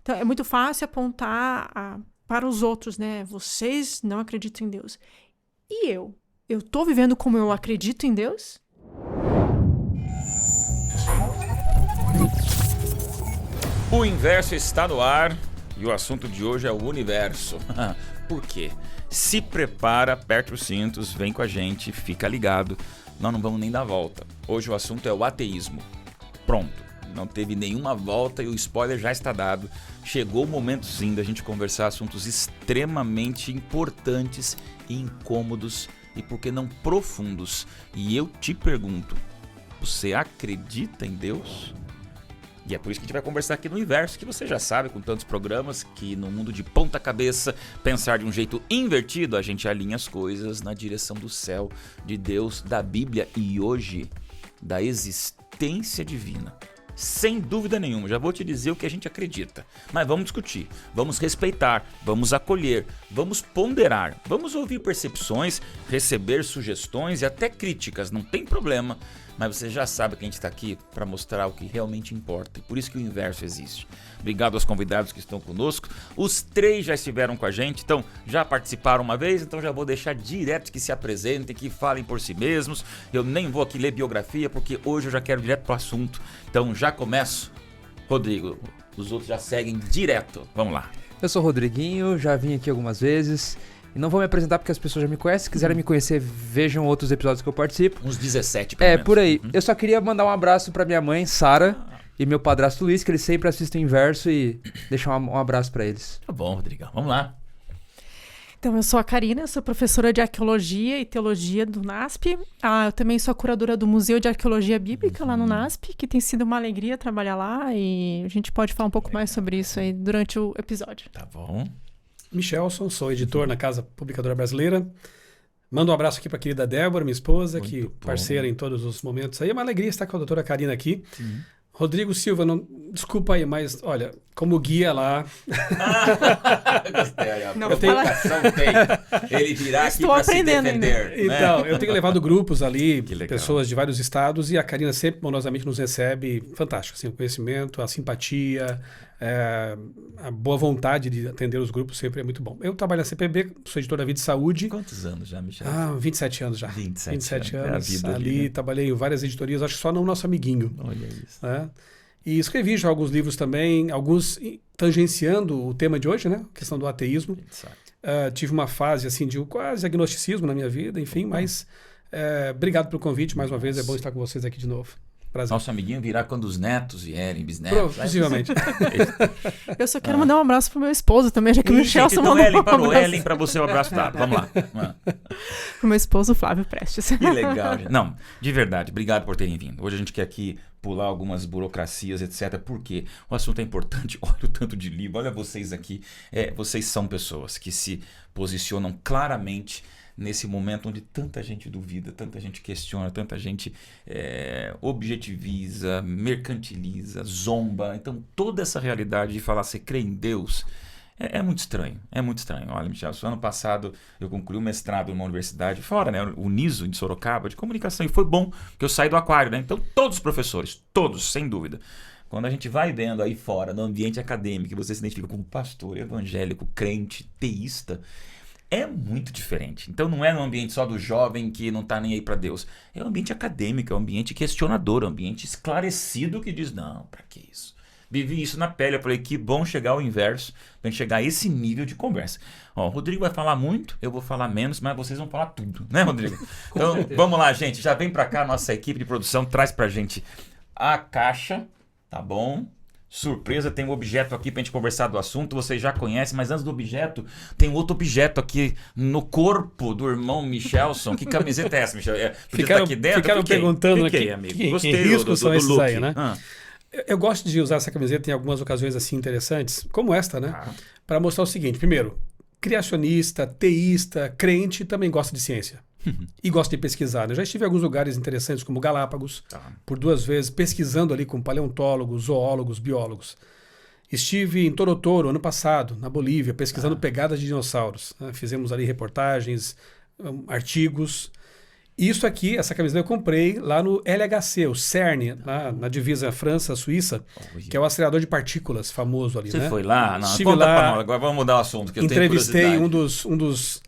Então, é muito fácil apontar para os outros, né? Vocês não acreditam em Deus. E eu? Eu tô vivendo como eu acredito em Deus? O Inverso está no ar e o assunto de hoje é o universo. Por quê? Se prepara, aperta os cintos, vem com a gente, fica ligado. Nós não vamos nem dar volta. Hoje o assunto é o ateísmo. Pronto, não teve nenhuma volta e o spoiler já está dado. Chegou o momento sim da gente conversar assuntos extremamente importantes e incômodos e por que não profundos. E eu te pergunto, você acredita em Deus? E é por isso que a gente vai conversar aqui no Universo, que você já sabe, com tantos programas, que no mundo de ponta cabeça, pensar de um jeito invertido, a gente alinha as coisas na direção do céu, de Deus, da Bíblia e hoje, da existência divina. Sem dúvida nenhuma, já vou te dizer o que a gente acredita. Mas vamos discutir, vamos respeitar, vamos acolher, vamos ponderar, vamos ouvir percepções, receber sugestões e até críticas, não tem problema. Mas você já sabe que a gente está aqui para mostrar o que realmente importa. E por isso que o Inverso existe. Obrigado aos convidados que estão conosco. Os 3 já estiveram com a gente, então já participaram uma vez, então já vou deixar direto que se apresentem, que falem por si mesmos. Eu nem vou aqui ler biografia, porque hoje eu já quero direto para o assunto. Então já começo. Rodrigo, os outros já seguem direto. Vamos lá. Eu sou o Rodriguinho, já vim aqui algumas vezes. E não vou me apresentar porque as pessoas já me conhecem. Se quiserem me conhecer, vejam outros episódios que eu participo. Uns 17, pelo menos. Por aí. Eu só queria mandar um abraço pra minha mãe, Sara, e meu padrasto Luiz, que eles sempre assistem o Inverso, e deixar um abraço pra eles. Tá bom, Rodrigão. Vamos lá. Então, eu sou a Karina, sou professora de Arqueologia e Teologia do NASP. Eu também sou a curadora do Museu de Arqueologia Bíblica lá no NASP, que tem sido uma alegria trabalhar lá, e a gente pode falar um pouco mais sobre isso aí durante o episódio. Tá bom. Michelson, sou editor na Casa Publicadora Brasileira. Mando um abraço aqui para a querida Débora, minha esposa, Muito que bom. Parceira em todos os momentos. Aí é uma alegria estar com a doutora Karina aqui. Sim. Rodrigo Silva, desculpa aí, mas olha, como guia lá... Gostei. Não, Eu tenho educação, tem. Ele virá aqui Estou para se aprendendo defender. Né? Então, eu tenho levado grupos ali, Que legal. pessoas de vários estados, e a Karina sempre bondosamente nos recebe. Fantástico, assim, o conhecimento, a simpatia, a boa vontade de atender os grupos sempre é muito bom. Eu trabalho na CPB, sou editor da Vida e Saúde. Quantos anos já, Michel? 27 anos já. 27 anos. É a vida ali, né? Trabalhei em várias editorias, acho que só no Nosso Amiguinho. Olha isso. Né? E escrevi já alguns livros também, alguns tangenciando o tema de hoje, né? A questão do ateísmo. Tive uma fase assim de quase agnosticismo na minha vida, enfim, mas obrigado pelo convite mais uma vez, é bom estar com vocês aqui de novo. Prazer. Nosso amiguinho virá quando os netos vierem, bisnetos. Possivelmente. Eu só quero mandar um abraço pro meu esposo também, já que o Michel então mandou Ellen, um parou. abraço. Ellen, para você um abraço dado. Vamos lá. Pro meu esposo, Flávio Prestes. Que legal, gente. Não, de verdade, obrigado por terem vindo. Hoje a gente quer aqui pular algumas burocracias, etc. Porque o assunto é importante. Olha o tanto de livro, olha vocês aqui. Vocês são pessoas que se posicionam claramente nesse momento onde tanta gente duvida, tanta gente questiona, tanta gente objetiviza, mercantiliza, zomba. Então, toda essa realidade de falar, você crê em Deus, é muito estranho. É muito estranho. Olha, Michel, ano passado eu concluí um mestrado numa universidade fora, né? O NISO, de Sorocaba, de comunicação. E foi bom que eu saí do aquário, né? Então, todos os professores, todos, sem dúvida. Quando a gente vai vendo aí fora, no ambiente acadêmico, você se identifica como pastor, evangélico, crente, teísta, é muito diferente. Então não é no ambiente só do jovem que não está nem aí para Deus. É um ambiente acadêmico, é um ambiente questionador, é um ambiente esclarecido que diz, não, para que isso? Vivi isso na pele, eu falei, que bom chegar ao inverso, pra gente chegar a esse nível de conversa. Ó, o Rodrigo vai falar muito, eu vou falar menos, mas vocês vão falar tudo, né, Rodrigo? Então vamos lá, gente, já vem para cá, nossa equipe de produção traz pra gente a caixa, tá bom? Surpresa, tem um objeto aqui pra gente conversar do assunto, vocês já conhecem, mas antes do objeto, tem outro objeto aqui no corpo do irmão Michelson. Que camiseta é essa, Michel? Ficaram perguntando aqui, amigo. amigo. Gostei que riscos são esses look. aí, né? Eu gosto de usar essa camiseta em algumas ocasiões assim interessantes, como esta, né? Para mostrar o seguinte, primeiro, criacionista, teísta, crente também gosta de ciência. E gosta de pesquisar. Eu já estive em alguns lugares interessantes, como Galápagos, por 2 vezes, pesquisando ali com paleontólogos, zoólogos, biólogos. Estive em Torotoro, ano passado, na Bolívia, pesquisando pegadas de dinossauros. Fizemos ali reportagens, artigos. Isso aqui, essa camiseta eu comprei lá no LHC, o CERN, lá na divisa França-Suíça, que é o acelerador de partículas famoso ali, Você né? foi lá? Não, Estive conta lá, pra nós. Agora vamos mudar o assunto, que eu tenho entrevistei curiosidade. um dos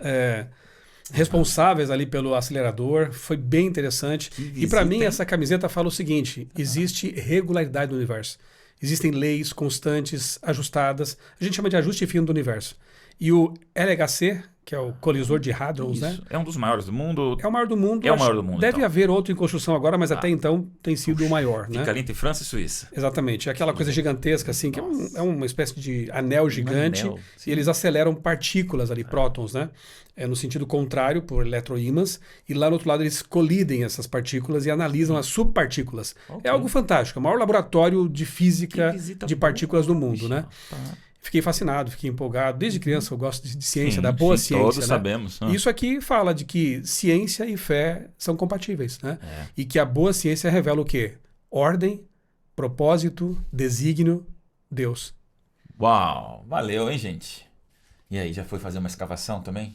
responsáveis ali pelo acelerador, foi bem interessante. E para mim visita, hein? essa camiseta fala o seguinte, existe regularidade no universo. Existem leis constantes, ajustadas, a gente chama de ajuste fino do universo. E o LHC, que é o colisor de hadrons, né? Isso. É um dos maiores do mundo. É o maior do mundo. É o acho- maior do mundo, Deve então. haver outro em construção agora, mas até então tem sido o maior, né? Fica ali entre França e Suíça. Exatamente. É aquela coisa gigantesca, assim, que é uma espécie de anel gigante. anel, sim. E eles aceleram partículas ali, prótons, né? É no sentido contrário, por eletroímãs. E lá no outro lado eles colidem essas partículas e analisam as subpartículas. Ok. É algo fantástico. É o maior laboratório de física Que visita de partículas do boa, mundo, bicho. né? Tá. Fiquei fascinado, fiquei empolgado. Desde criança eu gosto de ciência, Sim, da boa sim, ciência, todos né? sabemos. Isso aqui fala de que ciência e fé são compatíveis, né? É. E que a boa ciência revela o quê? Ordem, propósito, desígnio, Deus. Uau, valeu, hein, gente? E aí, já foi fazer uma escavação também?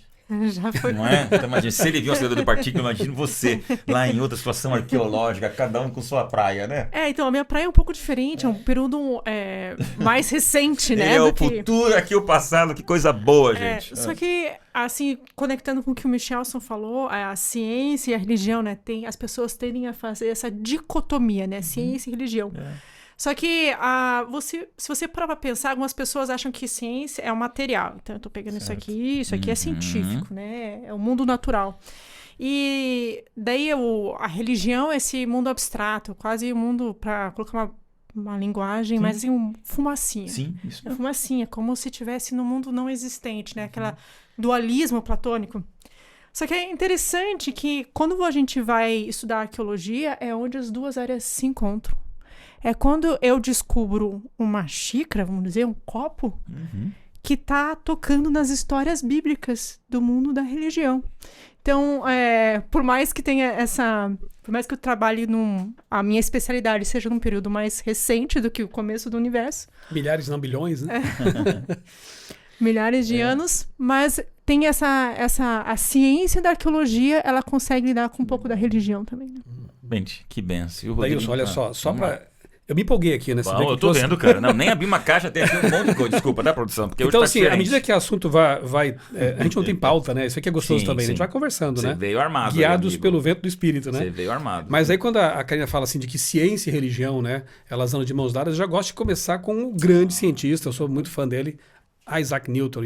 Já foi. Não é? Então, imagina, se ele viu um acelerador de partícula, imagina você lá em outra situação arqueológica, cada um com sua praia, né? Então, a minha praia é um pouco diferente, é um período mais recente, né? Ele é o do que- futuro, aqui o passado, que coisa boa, gente. Só que, assim, conectando com o que o Michelson falou, a ciência e a religião, né? As pessoas tendem a fazer essa dicotomia, né? Ciência e religião. Só que, se você parar pra pensar, algumas pessoas acham que ciência é o material. Então, eu tô pegando isso aqui é científico, né? É o mundo natural. E daí a religião é esse mundo abstrato, quase um mundo, pra colocar uma linguagem, mas assim, fumacinha. Sim, isso É mesmo. fumacinha, como se estivesse no mundo não existente, né? Aquela dualismo platônico. Só que é interessante que quando a gente vai estudar arqueologia, é onde as duas áreas se encontram. É quando eu descubro uma xícara, vamos dizer, um copo, que está tocando nas histórias bíblicas do mundo da religião. Então, por mais que tenha por mais que eu trabalhe a minha especialidade seja num período mais recente do que o começo do universo, Milhares, não bilhões, né? milhares de anos, mas tem a ciência da arqueologia, ela consegue lidar com um pouco da religião também. Né? Gente, que benção. E o Daílson, Rodrigo? olha só Vamos lá. pra... Eu me empolguei aqui, né? Você vê Bom, que eu tô trouxe- vendo, cara. Não, nem abri uma caixa, tem aqui um monte de coisa. Desculpa, tá, produção? Porque Então, hoje tá assim, à diferente. medida que o assunto vai a gente não tem pauta, né? Isso aqui é gostoso Sim, também. sim. A gente vai conversando, Você né? veio armado. Guiados amigo. pelo vento do espírito, né? Você veio armado. Mas aí quando a Karina fala assim de que ciência e religião, né, elas andam de mãos dadas, eu já gosto de começar com um grande cientista, eu sou muito fã dele, Isaac Newton,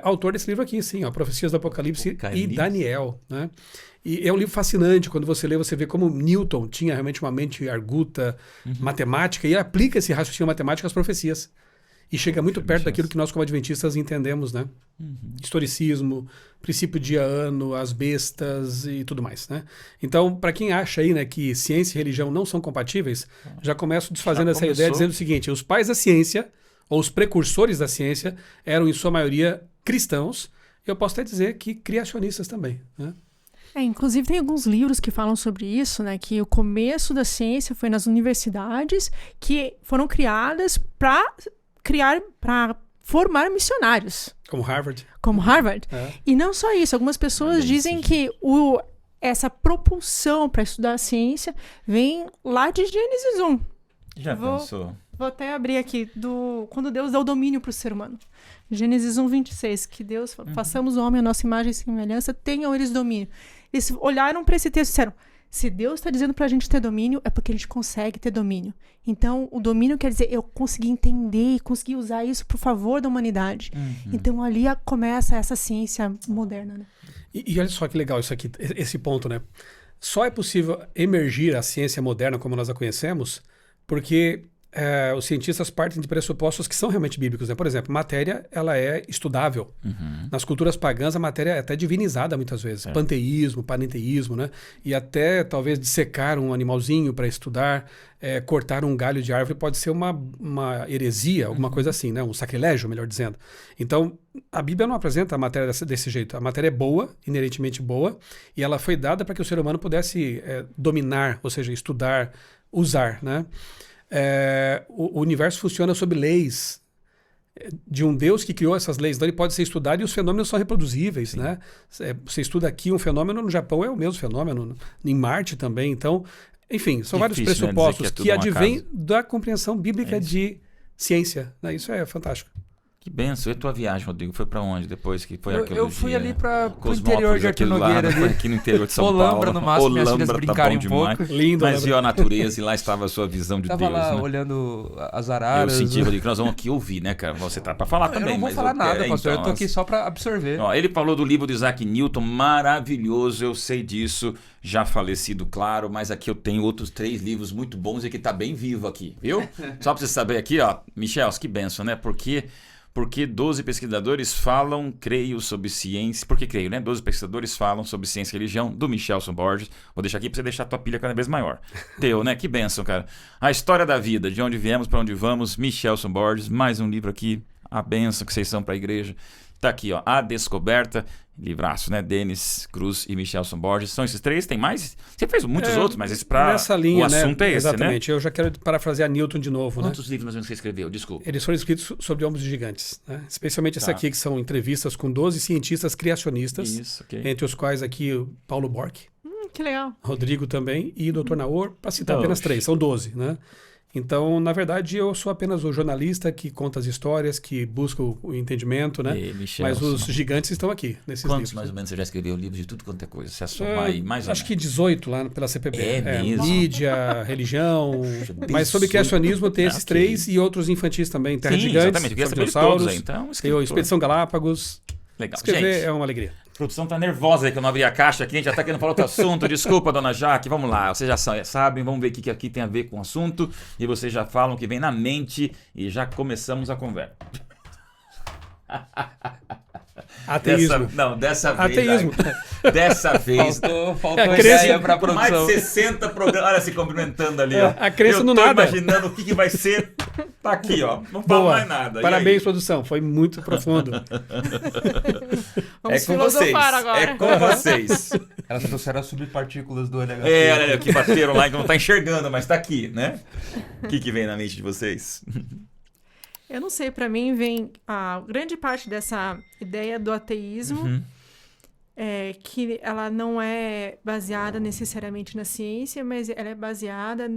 autor desse livro aqui, sim, ó, Profecias do Apocalipse e Daniel, né? E é um livro fascinante, quando você lê, você vê como Newton tinha realmente uma mente arguta, matemática, e aplica esse raciocínio matemático às profecias. E chega muito perto daquilo que nós como adventistas entendemos, né? Historicismo, princípio dia-ano, as bestas e tudo mais, né? Então, para quem acha aí, né, que ciência e religião não são compatíveis, já começo desfazendo essa ideia dizendo o seguinte, os pais da ciência, ou os precursores da ciência, eram em sua maioria cristãos, e eu posso até dizer que criacionistas também, né? Inclusive tem alguns livros que falam sobre isso, né? Que o começo da ciência foi nas universidades que foram criadas para formar missionários, Como Harvard. como Harvard. É. E não só isso, algumas pessoas dizem que essa propulsão para estudar a ciência vem lá de Gênesis 1. Já pensou? Vou até abrir aqui, quando Deus dá o domínio para o ser humano. Gênesis 1:26, que Deus fala, façamos o homem a nossa imagem e semelhança, tenham eles domínio. Eles olharam para esse texto e disseram, se Deus está dizendo para a gente ter domínio, é porque a gente consegue ter domínio. Então, o domínio quer dizer, eu consegui entender e consegui usar isso para o favor da humanidade. Então, ali começa essa ciência moderna, né? E olha só que legal isso aqui, esse ponto, né? Só é possível emergir a ciência moderna como nós a conhecemos porque os cientistas partem de pressupostos que são realmente bíblicos, né? Por exemplo, matéria, ela é estudável. Nas culturas pagãs, a matéria é até divinizada muitas vezes. Panteísmo, panenteísmo, né? E até, talvez, dissecar um animalzinho para estudar, cortar um galho de árvore pode ser uma heresia, alguma coisa assim, né? Um sacrilégio, melhor dizendo. Então, a Bíblia não apresenta a matéria desse jeito. A matéria é boa, inerentemente boa, e ela foi dada para que o ser humano pudesse dominar, ou seja, estudar, usar, né? O universo funciona sob leis de um Deus que criou essas leis. Então ele pode ser estudado e os fenômenos são reproduzíveis, né? Você estuda aqui um fenômeno, no Japão é o mesmo fenômeno, em Marte também. Então, enfim, são vários Difícil, né, pressupostos dizer que é tudo que um advêm acaso. da compreensão bíblica É isso. de ciência, né? Isso é fantástico. Que benção. E tua viagem, Rodrigo, foi pra onde depois que foi arqueologia? Eu fui ali pro Cosmópolis, interior de Arthur aquele lá, Nogueira ali. aqui no interior de São Olambra, Paulo. no máximo, minhas filhas Olambra brincarem bom um pouco. demais. Lindo, Mas Olambra. viu a natureza e lá estava a sua visão de Tava Deus, lá né? olhando as Eu araras. senti, Rodrigo, que nós vamos aqui ouvir, né, cara? Você tá pra falar Eu também, não vou mas falar nada, pastor. então, Eu tô aqui só pra absorver. Ó, ele falou do livro de Isaac Newton, maravilhoso, eu sei disso, já falecido, claro, mas aqui eu tenho outros 3 livros muito bons e que tá bem vivo aqui, viu? Só pra você saber aqui, ó, Michel, que benção, né? Porque 12 pesquisadores falam, creio, sobre ciência. Por que creio, né? 12 pesquisadores falam sobre ciência e religião, do Michelson Borges. Vou deixar aqui pra você deixar a tua pilha cada vez maior. Teu, né? Que benção, cara. A história da vida, de onde viemos, para onde vamos, Michelson Borges. Mais um livro aqui, a benção que vocês são pra igreja. Tá aqui, ó, A Descoberta, livraço, né? Denis Cruz e Michelson Borges. São esses 3, tem mais? Você fez muitos outros, mas esse pra... Nessa linha, o assunto né? é esse, né? Exatamente. Eu já quero parafrasear Newton de novo, Quantos livros mais ou menos você escreveu? Desculpa. Eles foram escritos sobre ombros de gigantes, né? Especialmente essa Tá. aqui, que são entrevistas com 12 cientistas criacionistas, Isso, ok. entre os quais aqui o Paulo Bork, Que legal. Rodrigo também e o Dr. Naor, para citar Oxe. apenas 3, são 12, né? Então, na verdade, eu sou apenas o jornalista que conta as histórias, que busca o entendimento, né? E, Michelson, Mas os gigantes estão aqui, nesses quantos livros. mais ou menos você já escreveu livros de tudo quanto é coisa? Se assomar aí, mais ou Acho menos. que 18 lá pela CPB. É mesmo? Mídia, religião. Mas 18. sobre criacionismo tem esses Ok. 3 e outros infantis também. Terra Sim, Gigantes, exatamente. Eu queria sobre saber de todos dinossauros. aí. Então, Tem o escritor. Expedição Galápagos. Legal. Escrever Gente, é uma alegria. a produção tá nervosa aí que eu não abri a caixa aqui. A gente já tá querendo falar outro assunto. Desculpa, dona Jaque. Vamos lá. Vocês já sabem. Vamos ver o que aqui tem a ver com o assunto. E vocês já falam o que vem na mente. E já começamos a conversa. Ateísmo. Dessa vez. Ateísmo. Dessa vez. Faltou A crença- ideia pra Mais produção. de 60 programas. Olha se cumprimentando ali, ó. A crença eu no tô nada. imaginando o que vai ser. Tá aqui, ó. Não falo Boa. mais nada. E Parabéns, aí? produção. Foi muito profundo. Vamos É com vocês. filosofar agora. É com vocês. Elas trouxeram as subpartículas do LHC. Olha que bateram lá que não tá enxergando, mas tá aqui, né? O que vem na mente de vocês? Eu não sei, pra mim vem a grande parte dessa ideia do ateísmo Uhum. é que ela não é baseada necessariamente na ciência, mas ela é baseada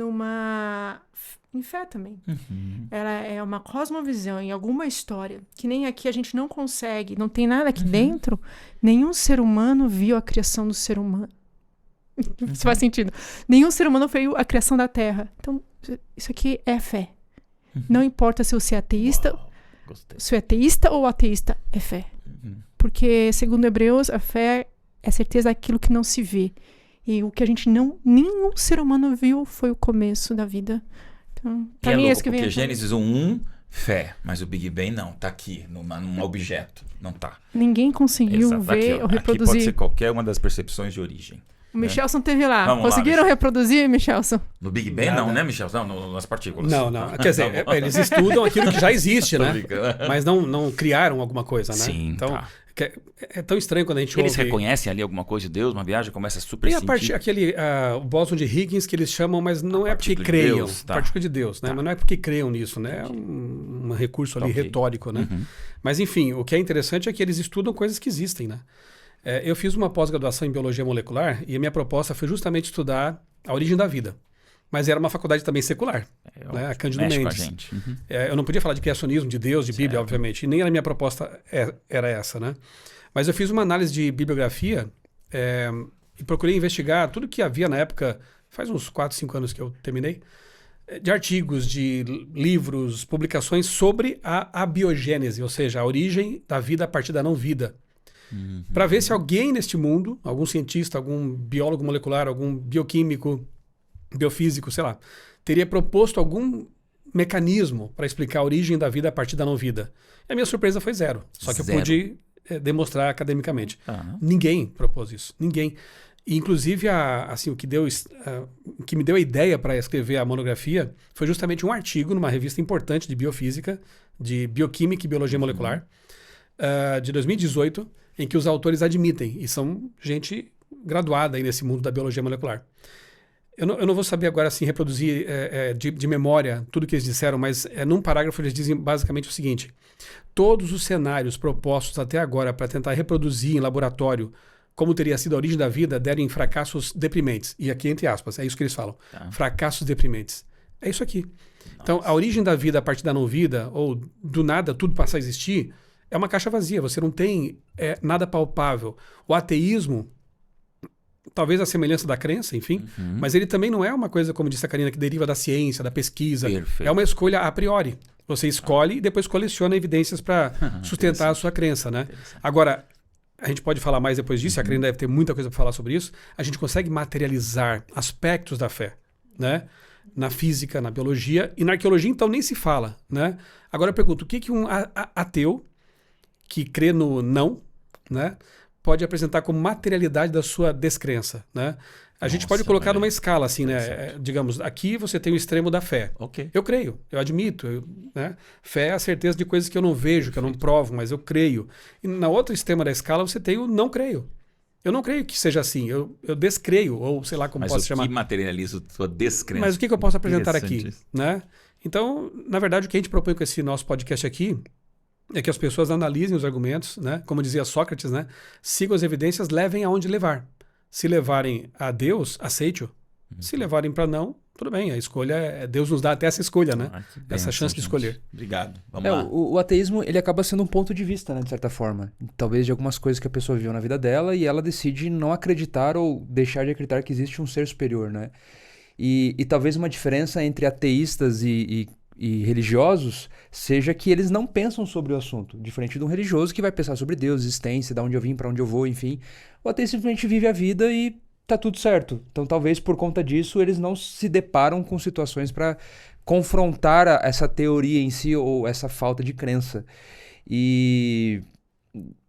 em fé também. Uhum. Ela é uma cosmovisão em alguma história, que nem aqui a gente não consegue, não tem nada Uhum. aqui dentro, nenhum ser humano viu a criação do ser humano. Isso faz sentido. Nenhum ser humano viu a criação da Terra. Então, isso aqui é fé. Não importa se você é ateísta, Gostei. se é ateísta ou ateísta, é fé. Uhum. Porque, segundo Hebreus, a fé é certeza daquilo que não se vê. E o que a gente nenhum ser humano viu foi o começo da vida. Então, E pra é mim é louco, isso que vem. porque aqui. Gênesis 1, fé. Mas o Big Bang não, tá aqui, num objeto. Não tá. Ninguém conseguiu Exato, tá aqui, ver ó. ou Aqui pode reproduzir. ser qualquer uma das percepções de origem. O Michelson teve lá. Vamos lá, Conseguiram Michel. reproduzir, Michelson? No Big Bang Nada. não, né, Michel? Não, nas partículas. Não. Quer dizer, eles estudam aquilo que já existe, Tô né? brincando. Mas não criaram alguma coisa, né? Sim, Então, tá. é tão estranho quando a gente Eles ouve... reconhecem ali alguma coisa de Deus, uma viagem começa super Tem a parte, científica. o bóson de Higgs que eles chamam, mas não é porque partícula de creiam. Deus, tá. Partícula de Deus, né? Tá. Mas não é porque creiam nisso, né? É um recurso ali Ok. retórico, né? Uhum. Mas enfim, o que é interessante é que eles estudam coisas que existem, né? Eu fiz uma pós-graduação em biologia molecular e a minha proposta foi justamente estudar a origem da vida. Mas era uma faculdade também secular, né? A Cândido Mexe com a Mendes. gente. Uhum. Eu não podia falar de criacionismo, de Deus, de Bíblia, Certo. obviamente. E nem a minha proposta era essa, né? Mas eu fiz uma análise de bibliografia e procurei investigar tudo que havia na época, faz uns 4, 5 anos que eu terminei, de artigos, de livros, publicações sobre a abiogênese, ou seja, a origem da vida a partir da não-vida. Uhum. Para ver se alguém neste mundo, algum cientista, algum biólogo molecular, algum bioquímico, biofísico, sei lá, teria proposto algum mecanismo para explicar a origem da vida a partir da não-vida. E a minha surpresa foi zero. Só que eu Zero. pude demonstrar academicamente. Ah, Ninguém propôs isso. Ninguém. E, inclusive, assim, o que me deu a ideia para escrever a monografia foi justamente um artigo numa revista importante de biofísica, de bioquímica e biologia molecular, de 2018, em que os autores admitem, e são gente graduada aí nesse mundo da biologia molecular. Eu não vou saber agora assim reproduzir de memória tudo que eles disseram, mas num parágrafo eles dizem basicamente o seguinte: todos os cenários propostos até agora para tentar reproduzir em laboratório como teria sido a origem da vida deram em fracassos deprimentes. E aqui entre aspas, é isso que eles falam. Tá. Fracassos deprimentes. É isso aqui. Então, a origem da vida a partir da não vida, ou do nada tudo passar a existir, é uma caixa vazia. Você não tem nada palpável. O ateísmo, talvez a semelhança da crença, enfim, mas ele também não é uma coisa, como disse a Karina, que deriva da ciência, da pesquisa. Perfeito. É uma escolha a priori. Você escolhe e depois coleciona evidências para sustentar a sua crença, né? Agora, a gente pode falar mais depois disso, a Karina deve ter muita coisa para falar sobre isso. A gente consegue materializar aspectos da fé, né? Na física, na biologia e na arqueologia, então nem se fala, né? Agora eu pergunto, o que um ateu que crê no não, né, pode apresentar como materialidade da sua descrença, né? A gente pode colocar numa escala assim, né? Digamos, aqui você tem o extremo da fé. Ok. Eu creio, eu admito, né? Fé é a certeza de coisas que eu não vejo, que eu não provo, mas eu creio. E na outra extrema da escala você tem o não creio. Eu não creio que seja assim, eu descreio, ou sei lá como posso chamar. Mas o que materializa a sua descrença? Mas o que eu posso apresentar aqui, Interessante. né? Então, na verdade, o que a gente propõe com esse nosso podcast aqui é que as pessoas analisem os argumentos, né? Como dizia Sócrates, né? Sigam as evidências, levem aonde levar. Se levarem a Deus, aceite-o. Se levarem para não, tudo bem. A escolha, Deus nos dá até essa escolha, né? Que bênção, Essa chance de gente. escolher. Obrigado. Vamos lá. O ateísmo, ele acaba sendo um ponto de vista, né, de certa forma. Talvez de algumas coisas que a pessoa viveu na vida dela e ela decide não acreditar ou deixar de acreditar que existe um ser superior, né? E talvez uma diferença entre ateístas e religiosos seja que eles não pensam sobre o assunto, diferente de um religioso que vai pensar sobre Deus, existência, de onde eu vim, para onde eu vou, enfim. O ateísta simplesmente vive a vida e tá tudo certo. Então talvez por conta disso eles não se deparam com situações para confrontar essa teoria em si ou essa falta de crença. E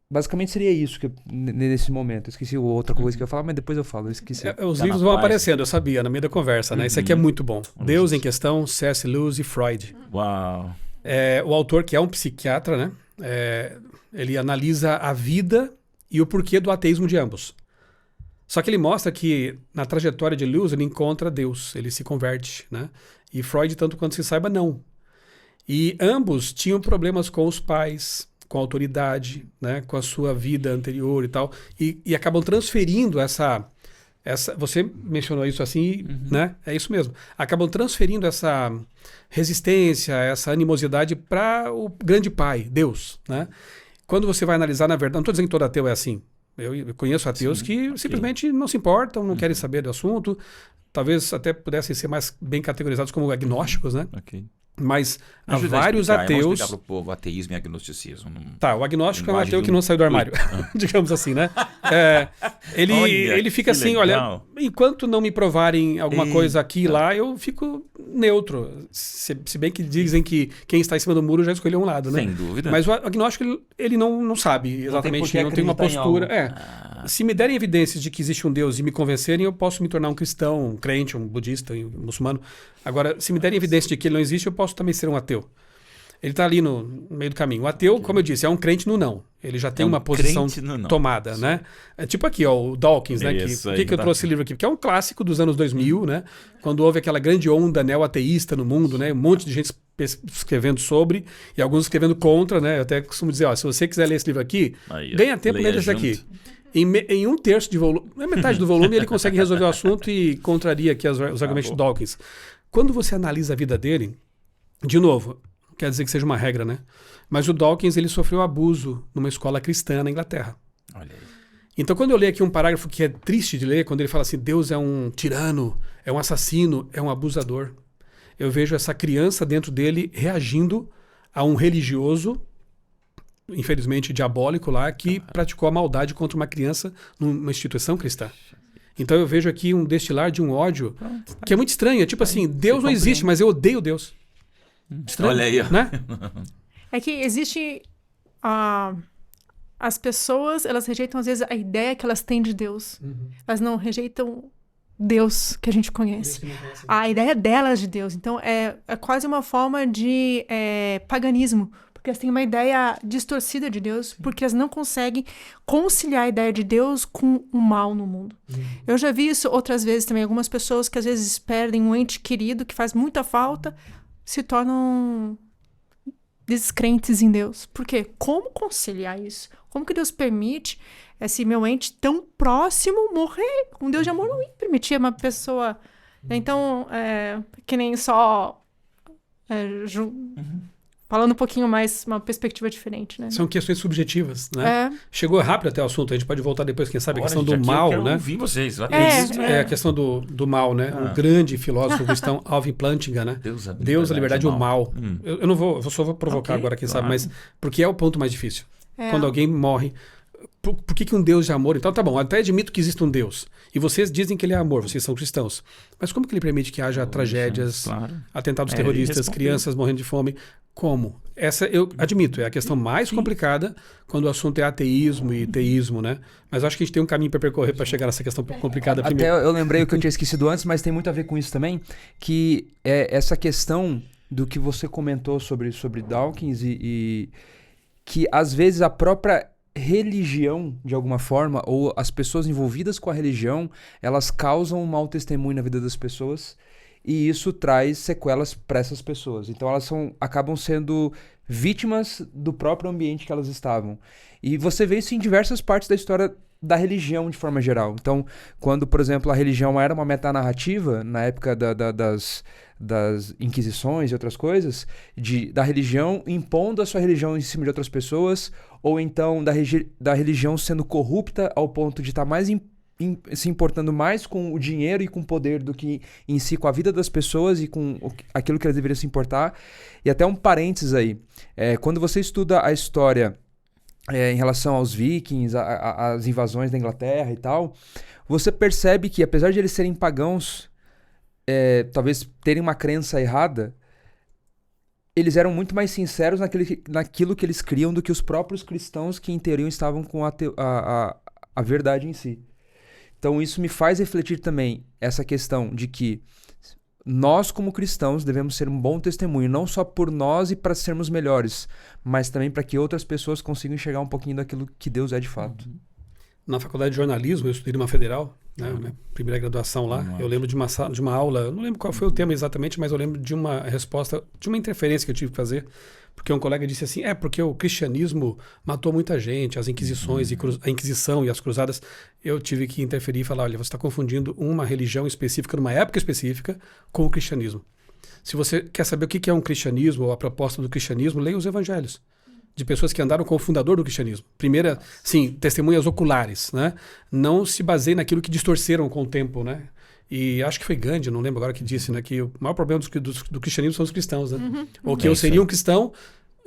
basicamente seria isso que nesse momento. Eu esqueci outra coisa que eu ia falar, mas depois eu falo, eu esqueci. Os Tá livros na vão paz. aparecendo, eu sabia, no meio da conversa, né? Isso aqui é muito bom. Deus em Questão, C.S. Lewis e Freud. Uau. O autor, que é um psiquiatra, né? Ele analisa a vida e o porquê do ateísmo de ambos. Só que ele mostra que na trajetória de Lewis ele encontra Deus, ele se converte, né? E Freud, tanto quanto se saiba, não. E ambos tinham problemas com os pais, com a autoridade, né? Com a sua vida anterior e tal, e acabam transferindo essa... Você mencionou isso assim, né? É isso mesmo. Acabam transferindo essa resistência, essa animosidade para o grande pai, Deus, né? Quando você vai analisar, na verdade, não estou dizendo que todo ateu é assim. Eu conheço ateus que simplesmente não se importam, não querem saber do assunto. Talvez até pudessem ser mais bem categorizados como agnósticos, né? Ok. Mas há Ajuda a vários explicar, ateus... Vamos explicar pro povo ateísmo e agnosticismo. Tá, o agnóstico é um Linguagem ateu do- que não saiu do armário, digamos assim, né? Ele fica que assim, legal. olha, enquanto não me provarem alguma coisa aqui e Eita. lá, eu fico neutro. Se bem que dizem que quem está em cima do muro já escolheu um lado, né? Sem dúvida. Mas o agnóstico, ele não sabe exatamente, por que não tem uma acreditar em postura. algo. Se me derem evidências de que existe um Deus e me convencerem, eu posso me tornar um cristão, um crente, um budista, um muçulmano. Agora, se me derem evidência de que ele não existe, eu posso também ser um ateu. Ele está ali no meio do caminho. O ateu, como eu disse, é um crente no não. Ele já tem um uma posição crente no não. tomada, né? É tipo aqui, ó, o Dawkins, né? Isso Por aí, que eu tá. trouxe esse livro aqui? Porque é um clássico dos anos 2000, né? Quando houve aquela grande onda neo-ateísta no mundo, né? Um monte de gente escrevendo sobre e alguns escrevendo contra, né? Eu até costumo dizer, ó, se você quiser ler esse livro aqui, Aí, ó, ganha tempo leia lendo esse junto. aqui. Em um terço de volume, na metade do volume, ele consegue resolver o assunto e contraria aqui os argumentos de Dawkins. Quando você analisa a vida dele, de novo, quer dizer que seja uma regra, né? Mas o Dawkins, ele sofreu abuso numa escola cristã na Inglaterra. Olha aí. Então, quando eu leio aqui um parágrafo que é triste de ler, quando ele fala assim, Deus é um tirano, é um assassino, é um abusador, eu vejo essa criança dentro dele reagindo a um religioso, infelizmente diabólico lá, que praticou a maldade contra uma criança numa instituição cristã. Então eu vejo aqui um destilar de um ódio que é muito estranho. É tipo assim, Deus não existe, mas eu odeio Deus. Estranho, Olha aí, ó. né? É que existe... as pessoas, elas rejeitam, às vezes, a ideia que elas têm de Deus. Elas não rejeitam Deus que a gente conhece. A ideia delas de Deus. Então, é quase uma forma de paganismo. Porque elas têm uma ideia distorcida de Deus, porque elas não conseguem conciliar a ideia de Deus com o mal no mundo. Eu já vi isso outras vezes também. Algumas pessoas que às vezes perdem um ente querido que faz muita falta, se tornam descrentes em Deus. Por quê? Como conciliar isso? Como que Deus permite esse meu ente tão próximo morrer? Um Deus de amor não ia permitir uma pessoa... Então, que nem só... falando um pouquinho mais, uma perspectiva diferente, né? São questões subjetivas, né? Chegou rápido até o assunto, a gente pode voltar depois, quem sabe, a questão do mal, né? Eu quero ouvir vocês. A questão do mal, né? O grande filósofo cristão Alvin Plantinga, né? Deus, a liberdade e o mal. Eu só vou provocar agora, quem sabe, mas porque é o ponto mais difícil. Quando alguém morre... Por que um Deus de amor? Então, tá bom, até admito que existe um Deus. E vocês dizem que ele é amor, vocês são cristãos. Mas como que ele permite que haja tragédias, atentados terroristas, crianças morrendo de fome? Como? Essa, eu admito, é a questão mais complicada quando o assunto é ateísmo e teísmo, né? Mas acho que a gente tem um caminho para percorrer para chegar nessa questão complicada primeiro. Até eu lembrei o que eu tinha esquecido antes, mas tem muito a ver com isso também, que é essa questão do que você comentou sobre Dawkins e que às vezes a própria religião, de alguma forma, ou as pessoas envolvidas com a religião, elas causam um mau testemunho na vida das pessoas e isso traz sequelas para essas pessoas. Então elas acabam sendo vítimas do próprio ambiente que elas estavam. E você vê isso em diversas partes da história da religião de forma geral. Então, quando, por exemplo, a religião era uma metanarrativa, na época das inquisições e outras coisas, da religião impondo a sua religião em cima de outras pessoas, ou então da religião sendo corrupta ao ponto de estar mais se importando mais com o dinheiro e com o poder do que em si com a vida das pessoas e com aquilo que elas deveriam se importar. E até um parênteses aí, quando você estuda a história em relação aos vikings, às invasões da Inglaterra e tal, você percebe que apesar de eles serem pagãos, talvez terem uma crença errada, eles eram muito mais sinceros naquilo que eles criam do que os próprios cristãos que em teoria estavam com a verdade em si. Então isso me faz refletir também essa questão de que nós como cristãos devemos ser um bom testemunho, não só por nós e para sermos melhores, mas também para que outras pessoas consigam enxergar um pouquinho daquilo que Deus é de fato. Na faculdade de jornalismo, eu estudei numa federal, né, minha primeira graduação lá. Eu lembro de uma aula, eu não lembro qual foi o tema exatamente, mas eu lembro de uma resposta, de uma interferência que eu tive que fazer, porque um colega disse assim, porque o cristianismo matou muita gente, as inquisições, a Inquisição e as cruzadas. Eu tive que interferir e falar, olha, você está confundindo uma religião específica, numa época específica, com o cristianismo. Se você quer saber o que é um cristianismo, ou a proposta do cristianismo, leia os evangelhos. De pessoas que andaram com o fundador do cristianismo. Primeira, sim, testemunhas oculares, né? Não se baseie naquilo que distorceram com o tempo, né? E acho que foi Gandhi, não lembro agora que disse, né? Que o maior problema do cristianismo são os cristãos, né? Ou que eu seria um cristão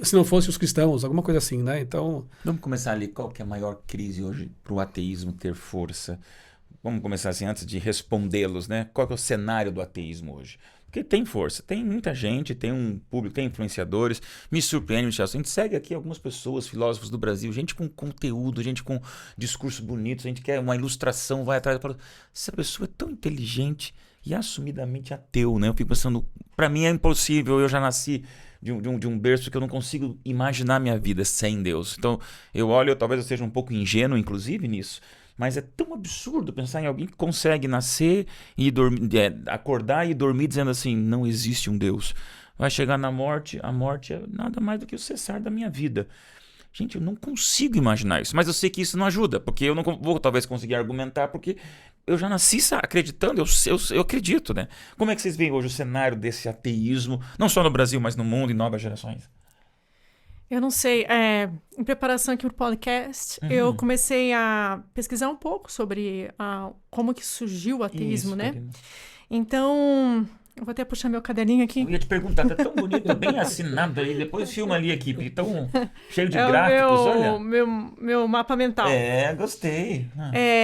se não fossem os cristãos, alguma coisa assim, né? Então... Vamos começar ali, qual que é a maior crise hoje para o ateísmo ter força? Vamos começar assim, antes de respondê-los, né? Qual que é o cenário do ateísmo hoje? Porque tem força, tem muita gente, tem um público, tem influenciadores. Me surpreende, Michel. A gente segue aqui algumas pessoas, filósofos do Brasil, gente com conteúdo, gente com discurso bonito, a gente quer uma ilustração, vai atrás. Essa pessoa é tão inteligente e assumidamente ateu, né? Eu fico pensando, para mim é impossível, eu já nasci de um berço que eu não consigo imaginar minha vida sem Deus. Então, eu olho, talvez eu seja um pouco ingênuo, inclusive, nisso. Mas é tão absurdo pensar em alguém que consegue nascer e acordar e dormir dizendo assim, não existe um Deus. Vai chegar na morte, a morte é nada mais do que o cessar da minha vida. Gente, eu não consigo imaginar isso, mas eu sei que isso não ajuda, porque eu não vou talvez conseguir argumentar, porque eu já nasci acreditando, eu acredito, né? Como é que vocês veem hoje o cenário desse ateísmo, não só no Brasil, mas no mundo e novas gerações? Eu não sei, em preparação aqui para o podcast, eu comecei a pesquisar um pouco sobre como que surgiu o ateísmo, né? Então, eu vou até puxar meu caderninho aqui. Eu ia te perguntar, tá tão bonito, bem assinado aí, depois filma ali aqui, porque tão cheio de gráficos, olha. Meu mapa mental. Gostei.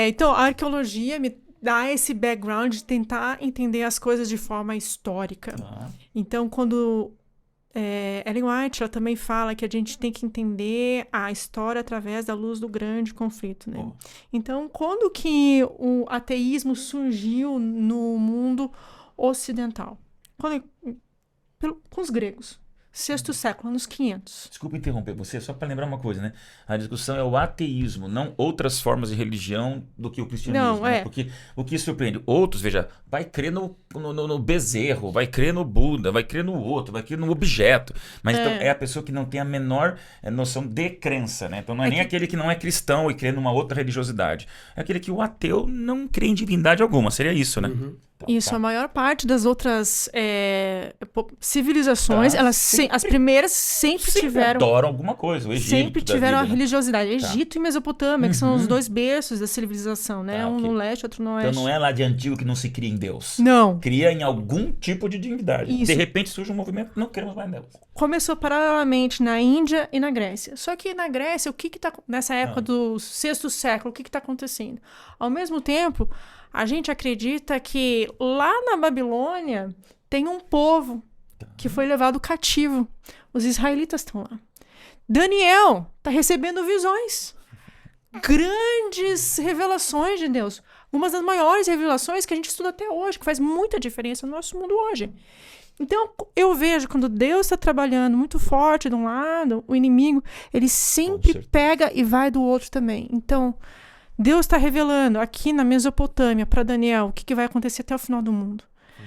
Então, a arqueologia me dá esse background de tentar entender as coisas de forma histórica. Então, quando... Ellen White, ela também fala que a gente tem que entender a história através da luz do grande conflito, né? Então, quando que o ateísmo surgiu no mundo ocidental? Com os gregos. sexto século, anos 500. Desculpa interromper você, só para lembrar uma coisa, né? A discussão é o ateísmo, não outras formas de religião do que o cristianismo. Não, né? Porque o que surpreende, outros, veja, vai crer no bezerro, vai crer no Buda, vai crer no outro, vai crer no objeto. Mas então é a pessoa que não tem a menor noção de crença, né? Então não é nem aquele que não é cristão e crê numa outra religiosidade. É aquele que o ateu não crê em divindade alguma, seria isso, né? Isso, a maior parte das outras civilizações, as primeiras sempre tiveram... adoram alguma coisa, o Egito Sempre tiveram da a vida, né? religiosidade. Egito e Mesopotâmia, que são os dois berços da civilização, né? Um ok. no leste, outro no oeste. Então não é lá de antigo que não se cria em Deus. Não. Cria em algum tipo de divindade. Isso. De repente surge um movimento, não queremos mais Deus. Começou paralelamente na Índia e na Grécia. Só que na Grécia, o que tá... Nessa época do sexto século, o que está acontecendo? Ao mesmo tempo, a gente acredita que lá na Babilônia tem um povo que foi levado cativo. Os israelitas estão lá. Daniel está recebendo visões. Grandes revelações de Deus. Uma das maiores revelações que a gente estuda até hoje, que faz muita diferença no nosso mundo hoje. Então, eu vejo quando Deus está trabalhando muito forte de um lado, o inimigo, ele sempre pega e vai do outro também. Então, Deus está revelando aqui na Mesopotâmia para Daniel o que vai acontecer até o final do mundo.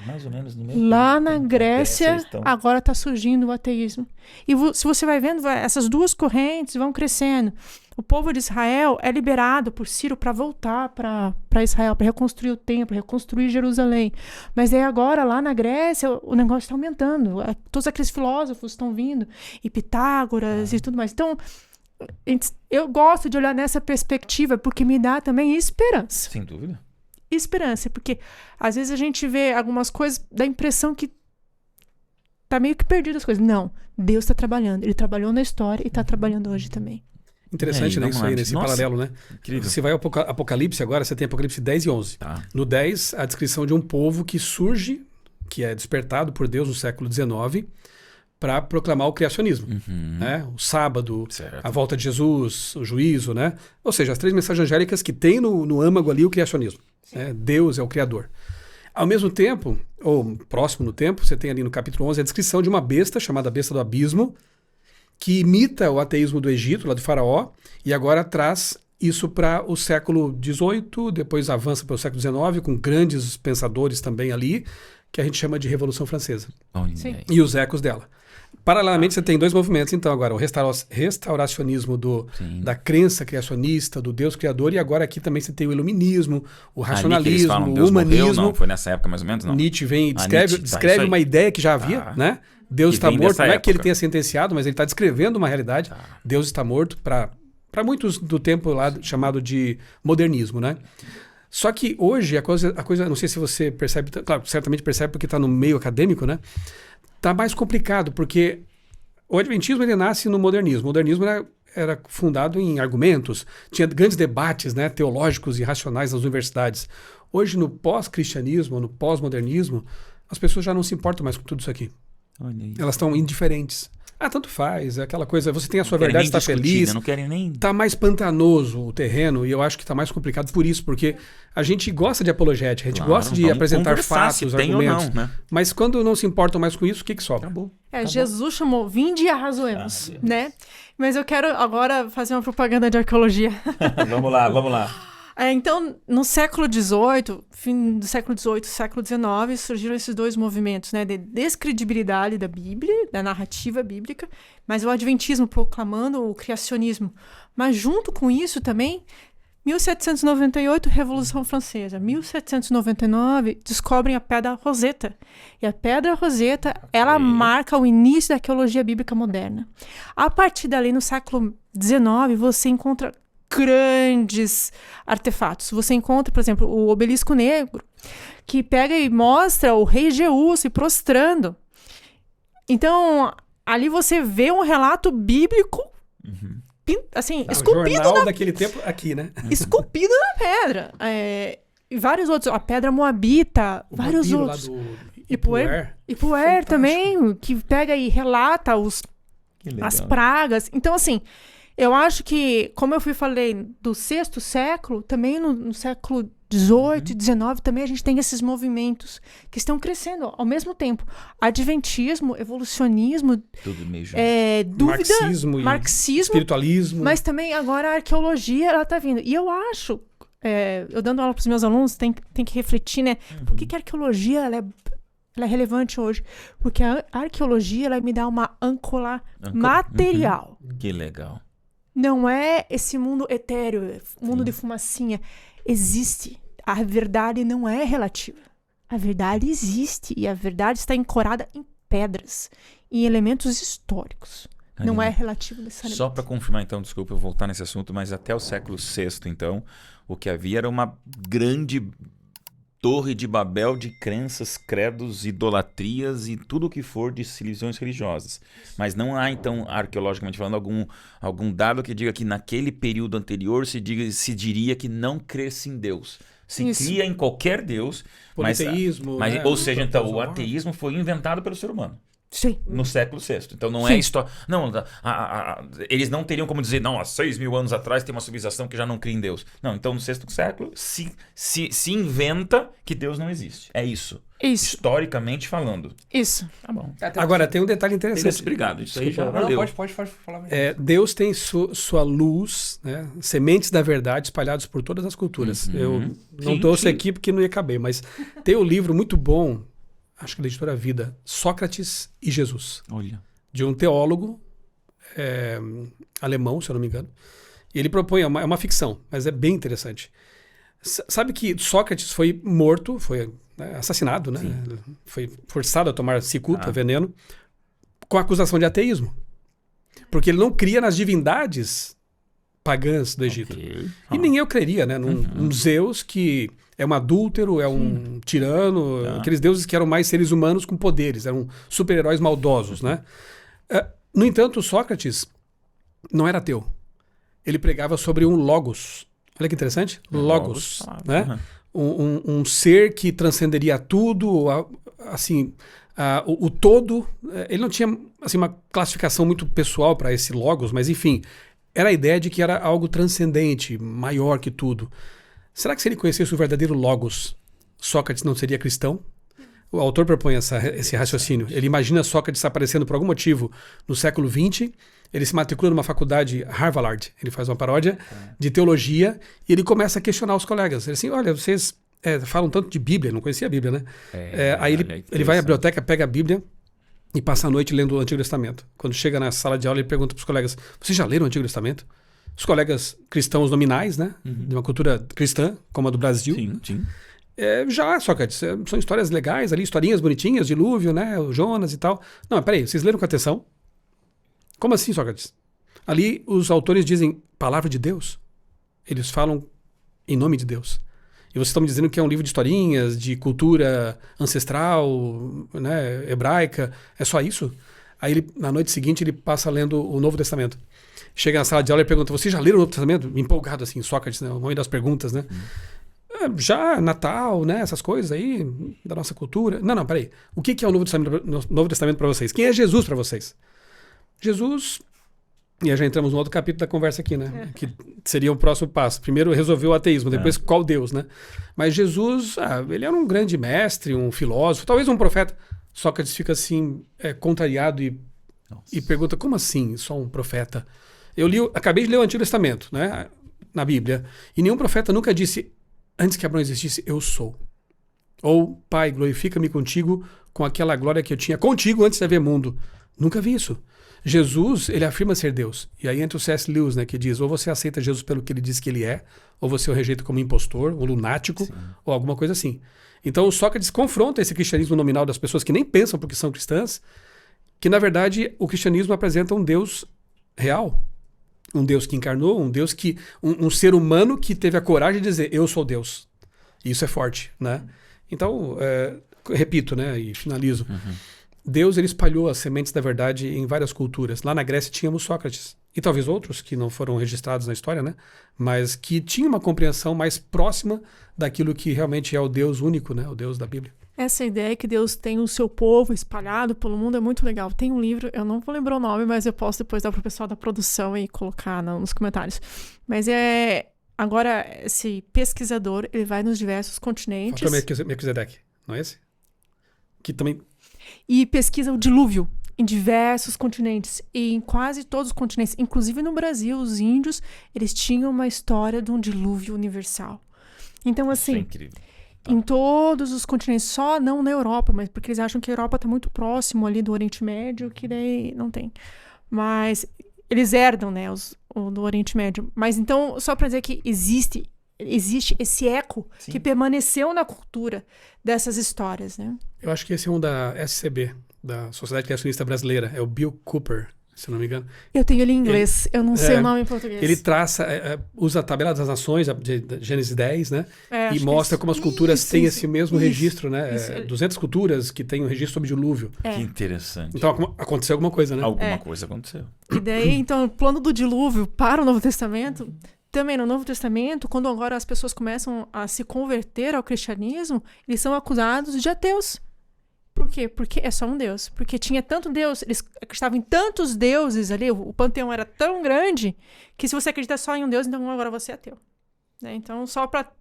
Mais ou menos no mesmo Lá tempo, na né? Grécia, Estão... agora está surgindo o ateísmo. E se você vai vendo, essas duas correntes vão crescendo. O povo de Israel é liberado por Ciro para voltar para Israel, para reconstruir o templo, reconstruir Jerusalém. Mas aí agora, lá na Grécia, o negócio está aumentando. Todos aqueles filósofos estão vindo, e Pitágoras e tudo mais. Então, eu gosto de olhar nessa perspectiva, porque me dá também esperança. Sem dúvida. Esperança, porque às vezes a gente vê algumas coisas, dá a impressão que tá meio que perdido as coisas. Não, Deus está trabalhando. Ele trabalhou na história e está trabalhando hoje também. Interessante, né? Isso aí, nesse paralelo, né? Incrível. Você vai ao Apocalipse agora, você tem Apocalipse 10 e 11. Tá. No 10, a descrição de um povo que surge, que é despertado por Deus no século XIX, para proclamar o criacionismo. Né? O sábado, Certo. a volta de Jesus, o juízo, né? Ou seja, as três mensagens angélicas que tem no âmago ali o criacionismo. Né? Deus é o criador. Ao mesmo tempo, ou próximo no tempo, você tem ali no capítulo 11 a descrição de uma besta chamada besta do abismo, que imita o ateísmo do Egito, lá do faraó, e agora traz isso para o século XVIII, depois avança para o século XIX, com grandes pensadores também ali, que a gente chama de Revolução Francesa. Sim. E os ecos dela. Paralelamente, você tem dois movimentos, então, agora, o restauracionismo da crença criacionista, do Deus criador, e agora aqui também você tem o iluminismo, o racionalismo, falam, o Deus humanismo. Morreu, não? Foi nessa época mais ou menos? Não. Nietzsche vem e Nietzsche, descreve isso uma aí. ideia que já havia, né? Deus Que está vem morto, dessa não é que ele época. tenha sentenciado, mas ele está descrevendo uma realidade. Deus está morto para muitos do tempo lá chamado de modernismo, né? Só que hoje a coisa, não sei se você percebe, claro, certamente percebe porque está no meio acadêmico, né? Tá mais complicado, porque o Adventismo ele nasce no modernismo. O modernismo era fundado em argumentos, tinha grandes debates, né, teológicos e racionais nas universidades. Hoje, no pós-cristianismo, no pós-modernismo, as pessoas já não se importam mais com tudo isso aqui. Olha aí. Elas estão indiferentes. Tanto faz, é aquela coisa, você tem a sua Não querem verdade, nem está discutir, feliz. né? Não querem nem... Tá mais pantanoso o terreno, e eu acho que tá mais complicado por isso, porque a gente gosta de apologética, a gente Claro, gosta de vamos apresentar conversar se fatos, tem ou argumentos. não, né? Mas quando não se importam mais com isso, o que sobra? Acabou. Jesus chamou, vinde e arrazoemos, né? Mas eu quero agora fazer uma propaganda de arqueologia. Vamos lá. Então, no século XVIII, fim do século XVIII, século XIX, surgiram esses dois movimentos, né, de descredibilidade da Bíblia, da narrativa bíblica, mas o adventismo proclamando o criacionismo. Mas junto com isso também, 1798, Revolução Francesa. 1799, descobrem a Pedra Roseta. E a Pedra Roseta, ela marca o início da arqueologia bíblica moderna. A partir dali, no século XIX, você encontra grandes artefatos. Você encontra, por exemplo, o obelisco negro, que pega e mostra o rei Jeú se prostrando. Então, ali você vê um relato bíblico, assim, esculpido jornal daquele tempo aqui, né? esculpido na pedra. E vários outros. A pedra moabita, O vários vampiro outros. lá do Ipuer Fantástico. também, que pega e relata as pragas. Então, assim, eu acho que, como eu falei, do sexto século, também no século XVIII, XIX, também a gente tem esses movimentos que estão crescendo ao mesmo tempo. Adventismo, evolucionismo, Tudo meio junto. dúvida, Marxismo e marxismo, espiritualismo. mas também agora a arqueologia, ela tá vindo. E eu acho, eu dando aula para os meus alunos, tem que refletir, né? Por que a arqueologia ela é relevante hoje? Porque a arqueologia ela me dá uma âncora material. Que legal. Não é esse mundo etéreo, mundo de fumacinha. Existe. A verdade não é relativa. A verdade existe. E a verdade está ancorada em pedras, em elementos históricos. Não é relativo necessariamente. Só para confirmar, então, desculpa eu voltar nesse assunto, mas até o século VI, então, o que havia era uma grande torre de Babel de crenças, credos, idolatrias e tudo o que for de civilizações religiosas. Mas não há, então, arqueologicamente falando, algum dado que diga que naquele período anterior se diria que não cresce em Deus. Se cria em qualquer Deus, Politeísmo, mas né? ou seja, então, o ateísmo foi inventado pelo ser humano. Sim. No século VI. Então não é história. Não, eles não teriam como dizer, não, há 6.000 anos atrás tem uma civilização que já não cria em Deus. Não, então no VI século se inventa que Deus não existe. É isso. Isso. Historicamente falando. Isso. Tá bom. Agora, tem um detalhe interessante. Obrigado. Isso aí já Não, valeu. pode falar mesmo. Deus tem sua luz, né? Sementes da verdade espalhados por todas as culturas. Eu não trouxe aqui porque não ia caber, mas tem um livro muito bom, acho que da editora Vida, Sócrates e Jesus, Olha. de um teólogo alemão, se eu não me engano. E ele propõe, é uma ficção, mas é bem interessante. Sabe que Sócrates foi morto, foi assassinado, né? Foi forçado a tomar cicuta, veneno, com a acusação de ateísmo. Porque ele não cria nas divindades pagãs do Egito. Okay. E nem eu creria, né? Num Zeus que é um adúltero, é um tirano, aqueles deuses que eram mais seres humanos com poderes, eram super-heróis maldosos, né? No entanto, Sócrates não era ateu. Ele pregava sobre um logos. Olha que interessante. Logos, né? Um ser que transcenderia tudo, assim, o todo. Ele não tinha assim, uma classificação muito pessoal para esse logos, mas enfim, era a ideia de que era algo transcendente, maior que tudo. Será que se ele conhecesse o verdadeiro logos, Sócrates não seria cristão? O autor propõe esse raciocínio. Ele imagina Sócrates aparecendo por algum motivo no século XX. Ele se matricula numa faculdade Harvard. Ele faz uma paródia de teologia e ele começa a questionar os colegas. Ele assim, olha, vocês falam tanto de Bíblia, não conhecia a Bíblia, né? Aí ele vai à biblioteca, pega a Bíblia e passa a noite lendo o Antigo Testamento. Quando chega na sala de aula, ele pergunta para os colegas, vocês já leram o Antigo Testamento? Os colegas cristãos nominais, né? De uma cultura cristã, como a do Brasil. Sim. Já, Sócrates, são histórias legais ali, historinhas bonitinhas, dilúvio, né? O Jonas e tal. Não, peraí, vocês leram com atenção? Como assim, Sócrates? Ali os autores dizem palavra de Deus. Eles falam em nome de Deus. E vocês estão me dizendo que é um livro de historinhas, de cultura ancestral, né, hebraica. É só isso? Aí na noite seguinte ele passa lendo o Novo Testamento. Chega na sala de aula e pergunta, você já leram o Novo Testamento? Empolgado assim, Sócrates, né, o nome das perguntas, né? Já, Natal, né, essas coisas aí da nossa cultura. Não, peraí. O que é o Novo Testamento para vocês? Quem é Jesus para vocês? Jesus, e aí já entramos no outro capítulo da conversa aqui, né? Que seria o próximo passo. Primeiro resolver o ateísmo, depois qual Deus, né? Mas Jesus, ele era um grande mestre, um filósofo, talvez um profeta. Sócrates fica assim, contrariado e pergunta, como assim, só um profeta? Acabei de ler o Antigo Testamento, né? Na Bíblia, e nenhum profeta nunca disse, antes que Abraão existisse, eu sou. Ou, Pai, glorifica-me contigo com aquela glória que eu tinha contigo antes de haver mundo. Nunca vi isso. Jesus, ele afirma ser Deus. E aí entra o C.S. Lewis, né, que diz, ou você aceita Jesus pelo que ele diz que ele é, ou você o rejeita como impostor, ou lunático, ou alguma coisa assim. Então o Sócrates confronta esse cristianismo nominal das pessoas que nem pensam porque são cristãs, que na verdade o cristianismo apresenta um Deus real. Um Deus que encarnou, um Deus que... Um ser humano que teve a coragem de dizer, eu sou Deus. E isso é forte, né? Então, repito, né, e finalizo. Deus, ele espalhou as sementes da verdade em várias culturas. Lá na Grécia tínhamos Sócrates. E talvez outros que não foram registrados na história, né? Mas que tinham uma compreensão mais próxima daquilo que realmente é o Deus único, né? O Deus da Bíblia. Essa ideia que Deus tem o seu povo espalhado pelo mundo é muito legal. Tem um livro, eu não vou lembrar o nome, mas eu posso depois dar para o pessoal da produção e colocar nos comentários. Mas Agora, esse pesquisador, ele vai nos diversos continentes Faltou Melquisedeque, não é esse? Que também... e pesquisa o dilúvio em diversos continentes. E em quase todos os continentes, inclusive no Brasil, os índios, eles tinham uma história de um dilúvio universal. Então, Isso é assim, incrível. em todos os continentes, só não na Europa, mas porque eles acham que a Europa está muito próximo ali do Oriente Médio, que daí não tem. Mas eles herdam, né, o do Oriente Médio. Mas então, só para dizer que existe esse eco Sim. que permaneceu na cultura dessas histórias, né? Eu acho que esse é um da SCB, da Sociedade Criacionista Brasileira. É o Bill Cooper, se não me engano. Eu tenho ele em inglês, eu não sei é, o nome em português. Ele traça, usa a tabela das nações, de Gênesis 10, né? É, E acho mostra que como as culturas têm esse mesmo isso, registro, né? isso. 200 culturas que têm um registro sobre dilúvio. Que interessante. Então aconteceu alguma coisa, né? Alguma coisa aconteceu. E daí, então, o plano do dilúvio para o Novo Testamento, também no Novo Testamento, quando agora as pessoas começam a se converter ao cristianismo, eles são acusados de ateus. Por quê? Porque é só um Deus. Porque tinha tanto Deus, eles acreditavam em tantos deuses ali, o panteão era tão grande, que se você acredita só em um Deus, então agora você é ateu. Né? Então, só para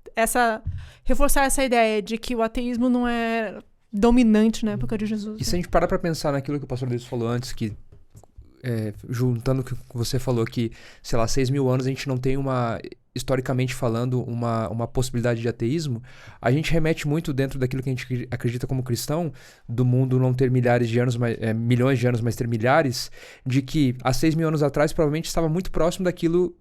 reforçar essa ideia de que o ateísmo não é dominante na época de Jesus. E se a gente parar pra pensar naquilo que o pastor Deus falou antes, que juntando o que você falou, que, sei lá, 6.000 anos a gente não tem historicamente falando, uma possibilidade de ateísmo, a gente remete muito dentro daquilo que a gente acredita como cristão, do mundo não ter milhares de anos, milhões de anos, mas ter milhares, de que há 6.000 anos atrás provavelmente estava muito próximo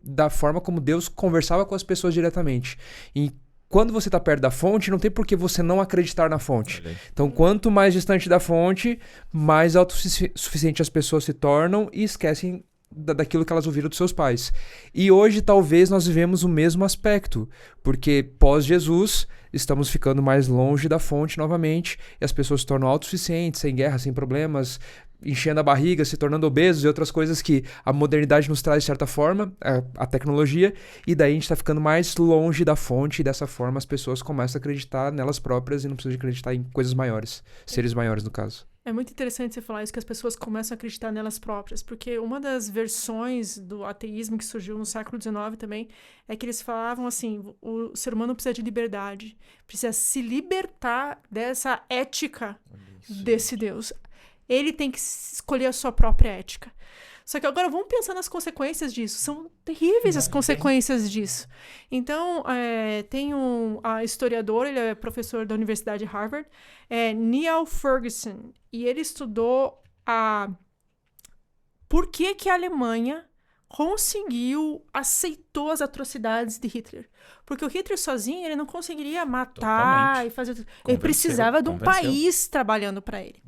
da forma como Deus conversava com as pessoas diretamente. E quando você está perto da fonte, não tem por que você não acreditar na fonte. Então, quanto mais distante da fonte, mais autossuficiente as pessoas se tornam e esquecem daquilo que elas ouviram dos seus pais. E hoje, talvez, nós vivemos o mesmo aspecto, porque pós-Jesus, estamos ficando mais longe da fonte novamente, e as pessoas se tornam autossuficientes, sem guerra, sem problemas, enchendo a barriga, se tornando obesos e outras coisas que a modernidade nos traz de certa forma, a tecnologia, e daí a gente está ficando mais longe da fonte, e dessa forma as pessoas começam a acreditar nelas próprias e não precisam acreditar em coisas maiores, seres maiores no caso. É muito interessante você falar isso, que as pessoas começam a acreditar nelas próprias, porque uma das versões do ateísmo que surgiu no século XIX também é que eles falavam assim, o ser humano precisa de liberdade, precisa se libertar dessa ética desse Deus. Ele tem que escolher a sua própria ética. Só que agora vamos pensar nas consequências disso. São terríveis as consequências disso. Então, tem a historiador, ele é professor da Universidade de Harvard, Neil Ferguson, e ele estudou por que a Alemanha aceitou as atrocidades de Hitler. Porque o Hitler sozinho, ele não conseguiria matar Totalmente. e fazer... Ele precisava de um país trabalhando para ele.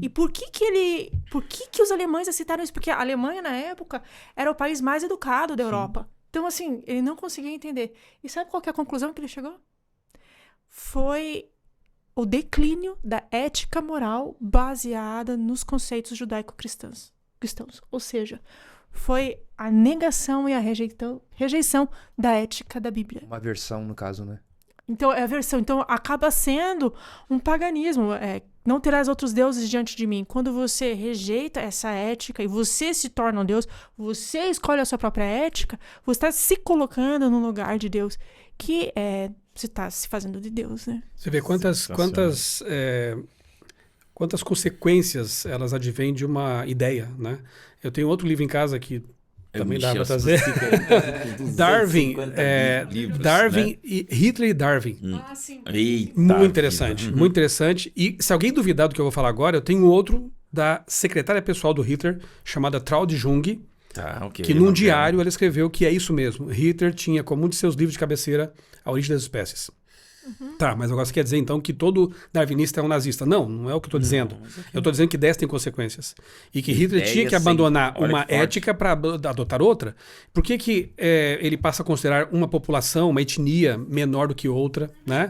E por que os alemães aceitaram isso? Porque a Alemanha, na época, era o país mais educado da Europa. Então, assim, ele não conseguia entender. E sabe qual que é a conclusão que ele chegou? Foi o declínio da ética moral baseada nos conceitos judaico-cristãos. Ou seja, foi a negação e a rejeição da ética da Bíblia. Uma versão, no caso, né? Então, é a versão. Então, acaba sendo um paganismo. Não terás outros deuses diante de mim. Quando você rejeita essa ética e você se torna um Deus, você escolhe a sua própria ética, você está se colocando no lugar de Deus, que você está se fazendo de Deus, né? Você vê quantas consequências elas advêm de uma ideia, né? Eu tenho outro livro em casa que também dá para trazer. Darwin, Darwin, né? E Hitler e Darwin. Ah, sim. Eita, muito interessante, muito interessante. E se alguém duvidar do que eu vou falar agora, eu tenho outro da secretária pessoal do Hitler, chamada Traud Jung, que num diário ela escreveu que é isso mesmo. Hitler tinha como um de seus livros de cabeceira A Origem das Espécies. Tá, mas agora você quer dizer então que todo darwinista é um nazista? Não, não é o que eu estou dizendo. Eu estou dizendo que 10 tem consequências. E que Hitler tinha que abandonar uma ética para adotar outra. Por que ele passa a considerar uma população, uma etnia menor do que outra? Né?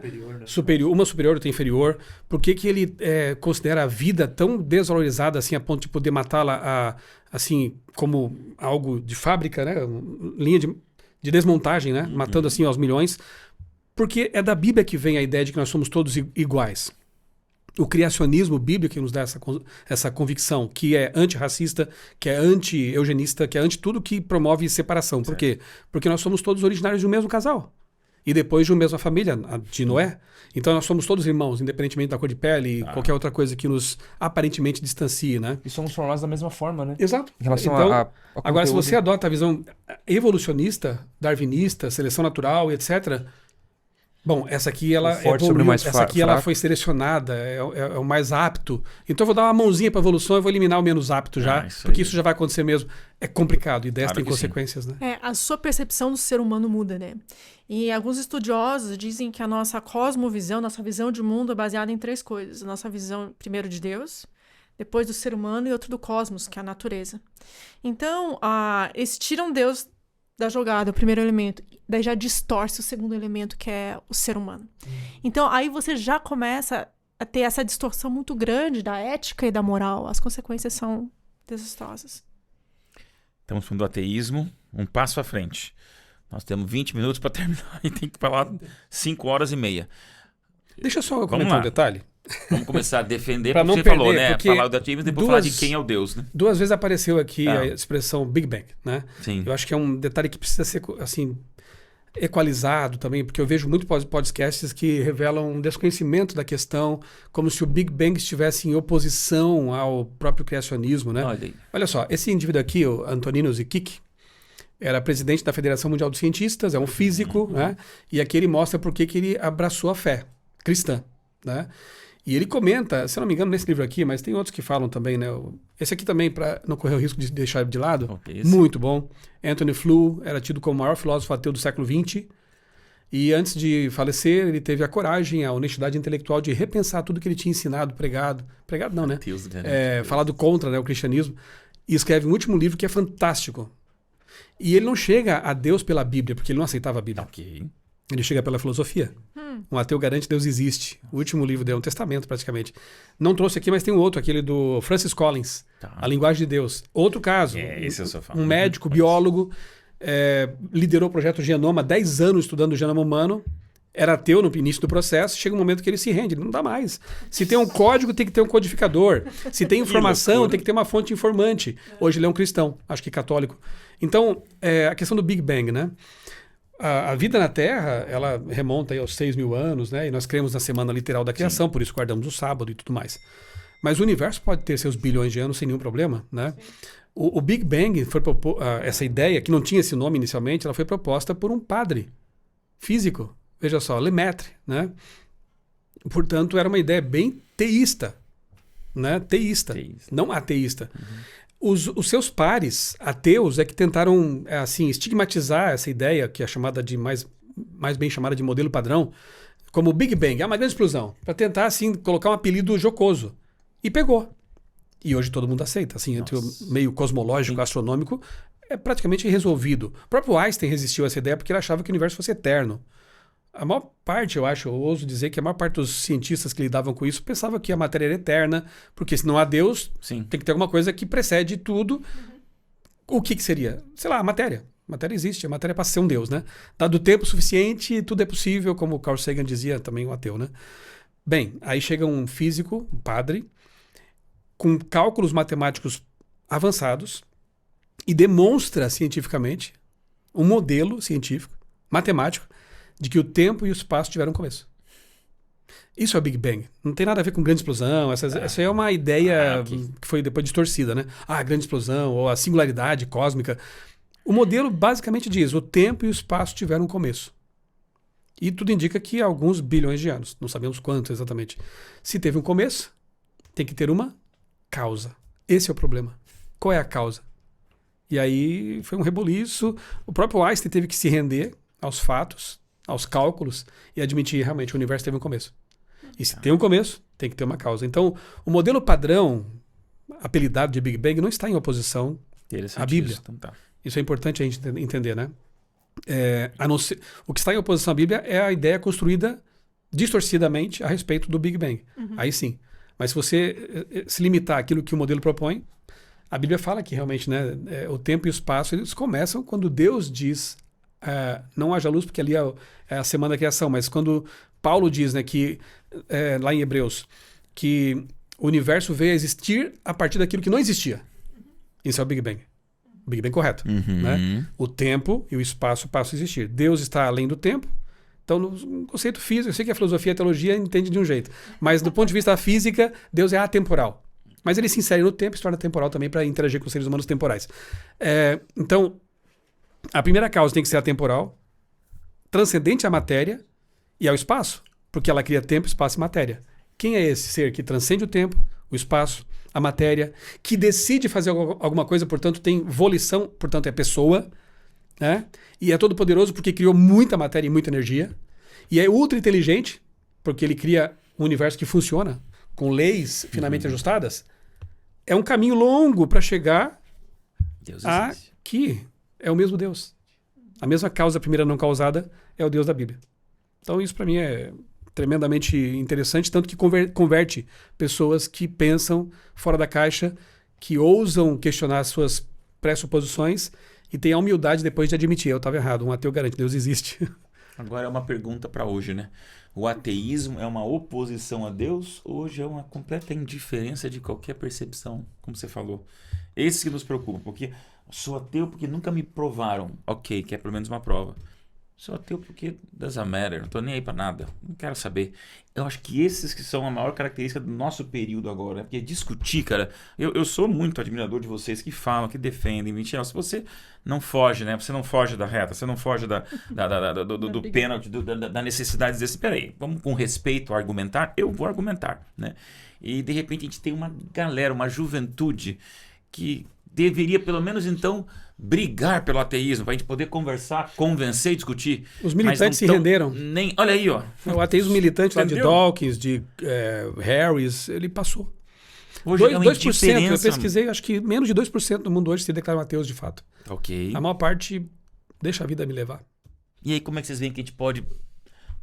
Uma superior, outra inferior. Por que ele considera a vida tão desvalorizada assim, a ponto de poder matá-la assim, como algo de fábrica, né? Linha de desmontagem, né? Matando assim aos milhões? Porque é da Bíblia que vem a ideia de que nós somos todos iguais. o criacionismo bíblico que nos dá essa convicção, que é antirracista, que é anti-eugenista, que é anti tudo que promove separação. Por quê? Porque nós somos todos originários de um mesmo casal. E depois de uma mesma família, a de Noé. Então nós somos todos irmãos, independentemente da cor de pele e qualquer outra coisa que nos aparentemente distancie, né? E somos formados da mesma forma, né? Exato. Em relação então, a agora, se conteúdo. você adota a visão evolucionista, darwinista, seleção natural e etc., bom, essa aqui ela forte sobre o mais essa aqui ela fraco. foi selecionada, é o mais apto. Então eu vou dar uma mãozinha para evolução e vou eliminar o menos apto já, isso porque aí. isso já vai acontecer mesmo. É complicado, ideias Claro têm que consequências, né? A sua percepção do ser humano muda, né? E alguns estudiosos dizem que a nossa cosmovisão, nossa visão de mundo é baseada em 3 coisas. A nossa visão, primeiro, de Deus, depois do ser humano e outro do cosmos, que é a natureza. Então, eles tiram Deus da jogada, o primeiro elemento, daí já distorce o segundo elemento, que é o ser humano. Então, aí você já começa a ter essa distorção muito grande da ética e da moral. As consequências são desastrosas. Estamos falando do ateísmo, um passo à frente. Nós temos 20 minutos para terminar e tem que falar 5 horas e meia. Deixa eu só comentar lá. um detalhe. Vamos começar a defender, Pra porque não você perder, falou, né? porque Falar do ateísmo e depois falar de duas- quem é o Deus, né? 2 vezes apareceu aqui Ah. a expressão Big Bang, né? Sim. Eu acho que é um detalhe que precisa ser, assim, equalizado também, porque eu vejo muitos podcasts que revelam um desconhecimento da questão, como se o Big Bang estivesse em oposição ao próprio criacionismo, né? Olha aí. Olha só, esse indivíduo aqui, o Antonino Zikic, era presidente da Federação Mundial dos Cientistas, é um físico, né? E aqui ele mostra por que ele abraçou a fé cristã, né? E ele comenta, se eu não me engano, nesse livro aqui, mas tem outros que falam também, né? Esse aqui também, para não correr o risco de deixar de lado, Ok, esse. muito bom. Anthony Flew era tido como o maior filósofo ateu do século XX. E antes de falecer, ele teve a coragem, a honestidade intelectual de repensar tudo que ele tinha ensinado, pregado não, né? Deus garante. Falado contra, né, o cristianismo. E escreve um último livro que é fantástico. E ele não chega a Deus pela Bíblia, porque ele não aceitava a Bíblia. Ok. Ele chega pela filosofia. Um ateu garante que Deus existe. O último livro dele é um testamento, praticamente. Não trouxe aqui, mas tem um outro, aquele do Francis Collins, Tá. A Linguagem de Deus. Outro caso. Esse eu sou fã. Um médico, biólogo, liderou o projeto Genoma, 10 anos estudando o genoma humano, era ateu no início do processo, chega um momento que ele se rende, ele não dá mais. Se tem um código, tem que ter um codificador. Se tem informação, loucura. tem que ter uma fonte informante. Hoje ele é um cristão, acho que católico. Então, a questão do Big Bang, né? A vida na Terra, ela remonta aí aos 6.000 anos, né? E nós cremos na semana literal da criação, por isso guardamos o sábado e tudo mais. Mas o universo pode ter seus bilhões de anos sem nenhum problema, né? O Big Bang, essa ideia, que não tinha esse nome inicialmente, ela foi proposta por um padre físico, veja só, Lemaitre, né? Portanto, era uma ideia bem teísta, né? Teísta, não ateísta. Os seus pares ateus é que tentaram assim estigmatizar essa ideia, que é chamada de mais bem chamada de modelo padrão, como Big Bang, uma grande explosão, para tentar assim colocar um apelido jocoso. E pegou. E hoje todo mundo aceita, assim, entre o meio cosmológico, astronômico, é praticamente resolvido. O próprio Einstein resistiu a essa ideia porque ele achava que o universo fosse eterno. A maior parte, eu acho, eu ouso dizer que a maior parte dos cientistas que lidavam com isso pensava que a matéria era eterna, porque se não há Deus, Sim. tem que ter alguma coisa que precede tudo. O que seria? Sei lá, a matéria. A matéria existe, a matéria é para ser um Deus, né? Dado o tempo suficiente, tudo é possível, como Carl Sagan dizia, também um ateu, né? Bem, aí chega um físico, um padre, com cálculos matemáticos avançados e demonstra cientificamente um modelo científico, matemático, de que o tempo e o espaço tiveram um começo. Isso é o Big Bang. Não tem nada a ver com grande explosão. Essa é uma ideia que foi depois distorcida, né? A grande explosão ou a singularidade cósmica. O modelo basicamente diz: o tempo e o espaço tiveram um começo. E tudo indica que há alguns bilhões de anos. Não sabemos quanto exatamente. Se teve um começo, tem que ter uma causa. Esse é o problema. Qual é a causa? E aí foi um reboliço. O próprio Einstein teve que se render aos fatos, aos cálculos, e admitir realmente que o universo teve um começo. E se tem um começo, tem que ter uma causa. Então, o modelo padrão, apelidado de Big Bang, não está em oposição à Bíblia. Então, tá. Isso é importante a gente entender, né? O que está em oposição à Bíblia é a ideia construída distorcidamente a respeito do Big Bang. Aí sim. Mas se você se limitar àquilo que o modelo propõe, a Bíblia fala que realmente, né, o tempo e o espaço eles começam quando Deus diz não haja luz, porque ali é a semana da criação, mas quando Paulo diz, né, que lá em Hebreus, que o universo veio a existir a partir daquilo que não existia. Isso é o Big Bang. O Big Bang correto. Né? O tempo e o espaço passam a existir. Deus está além do tempo. Então, no conceito físico, eu sei que a filosofia e a teologia entende de um jeito, mas do ponto de vista da física, Deus é atemporal. Mas ele se insere no tempo e se torna temporal também para interagir com os seres humanos temporais. Então, a primeira causa tem que ser atemporal, transcendente à matéria e ao espaço, porque ela cria tempo, espaço e matéria. Quem é esse ser que transcende o tempo, o espaço, a matéria, que decide fazer alguma coisa, portanto tem volição, portanto é pessoa, né? E é todo poderoso porque criou muita matéria e muita energia, e é ultra inteligente porque ele cria um universo que funciona com leis finamente ajustadas. É um caminho longo para chegar aqui. É o mesmo Deus. A mesma causa primeira não causada é o Deus da Bíblia. Então isso para mim é tremendamente interessante, tanto que converte pessoas que pensam fora da caixa, que ousam questionar suas pressuposições e têm a humildade depois de admitir, eu estava errado, um ateu garante, Deus existe. Agora é uma pergunta para hoje, né? O ateísmo é uma oposição a Deus ou hoje é uma completa indiferença de qualquer percepção, como você falou? Esse que nos preocupa, porque sou ateu porque nunca me provaram. Ok, que é pelo menos uma prova. Sou ateu porque doesn't matter, não tô nem aí pra nada, não quero saber. Eu acho que esses que são a maior característica do nosso período agora, né? Porque discutir, cara, eu sou muito admirador de vocês que falam, que defendem, mentira. Se você não foge, né? Você não foge da reta, você não foge do pênalti, da necessidade de dizer assim, peraí, vamos com respeito argumentar? Eu vou argumentar, né? E de repente a gente tem uma galera, uma juventude que deveria pelo menos então brigar pelo ateísmo, para a gente poder conversar, convencer e discutir. Os militantes se renderam. Olha aí, ó. O ateísmo militante lá de Dawkins, de Harris, ele passou. Hoje 2%, eu pesquisei, acho que menos de 2% do mundo hoje se declaram ateus de fato. Ok. A maior parte deixa a vida me levar. E aí como é que vocês veem que a gente pode...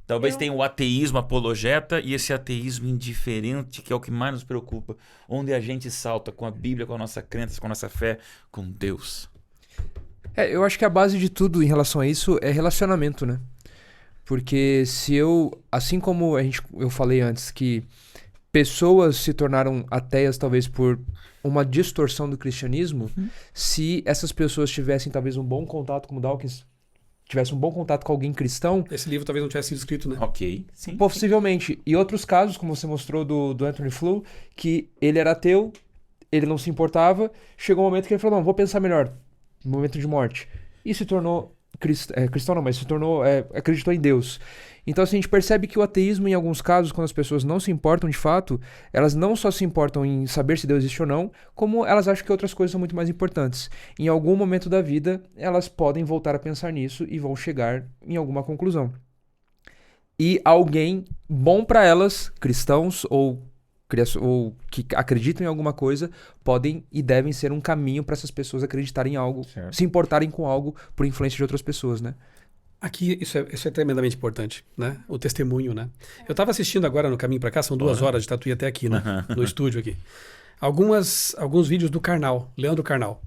Talvez tenha o ateísmo apologeta e esse ateísmo indiferente, que é o que mais nos preocupa. Onde a gente salta com a Bíblia, com a nossa crença, com a nossa fé, com Deus. Eu acho que a base de tudo em relação a isso é relacionamento, né? Porque se assim como eu falei antes, que pessoas se tornaram ateias talvez por uma distorção do cristianismo, se essas pessoas tivessem talvez um bom contato, como Dawkins tivesse um bom contato com alguém cristão... Esse livro talvez não tivesse sido escrito, né? Ok, sim. Possivelmente. E outros casos, como você mostrou do Anthony Flew, que ele era ateu, ele não se importava, chegou um momento que ele falou, não, vou pensar melhor, no momento de morte. E se tornou cristão não, mas se tornou, acreditou em Deus. Então assim, a gente percebe que o ateísmo, em alguns casos, quando as pessoas não se importam de fato, elas não só se importam em saber se Deus existe ou não, como elas acham que outras coisas são muito mais importantes. Em algum momento da vida, elas podem voltar a pensar nisso e vão chegar em alguma conclusão. E alguém bom para elas, cristãos ou que acreditam em alguma coisa, podem e devem ser um caminho para essas pessoas acreditarem em algo, certo, se importarem com algo por influência de outras pessoas, né? Aqui, isso é tremendamente importante, né? O testemunho, né? Eu estava assistindo agora no caminho para cá, são 2 horas de Tatuí até aqui, né? No estúdio aqui. Alguns vídeos do Karnal, Leandro Karnal.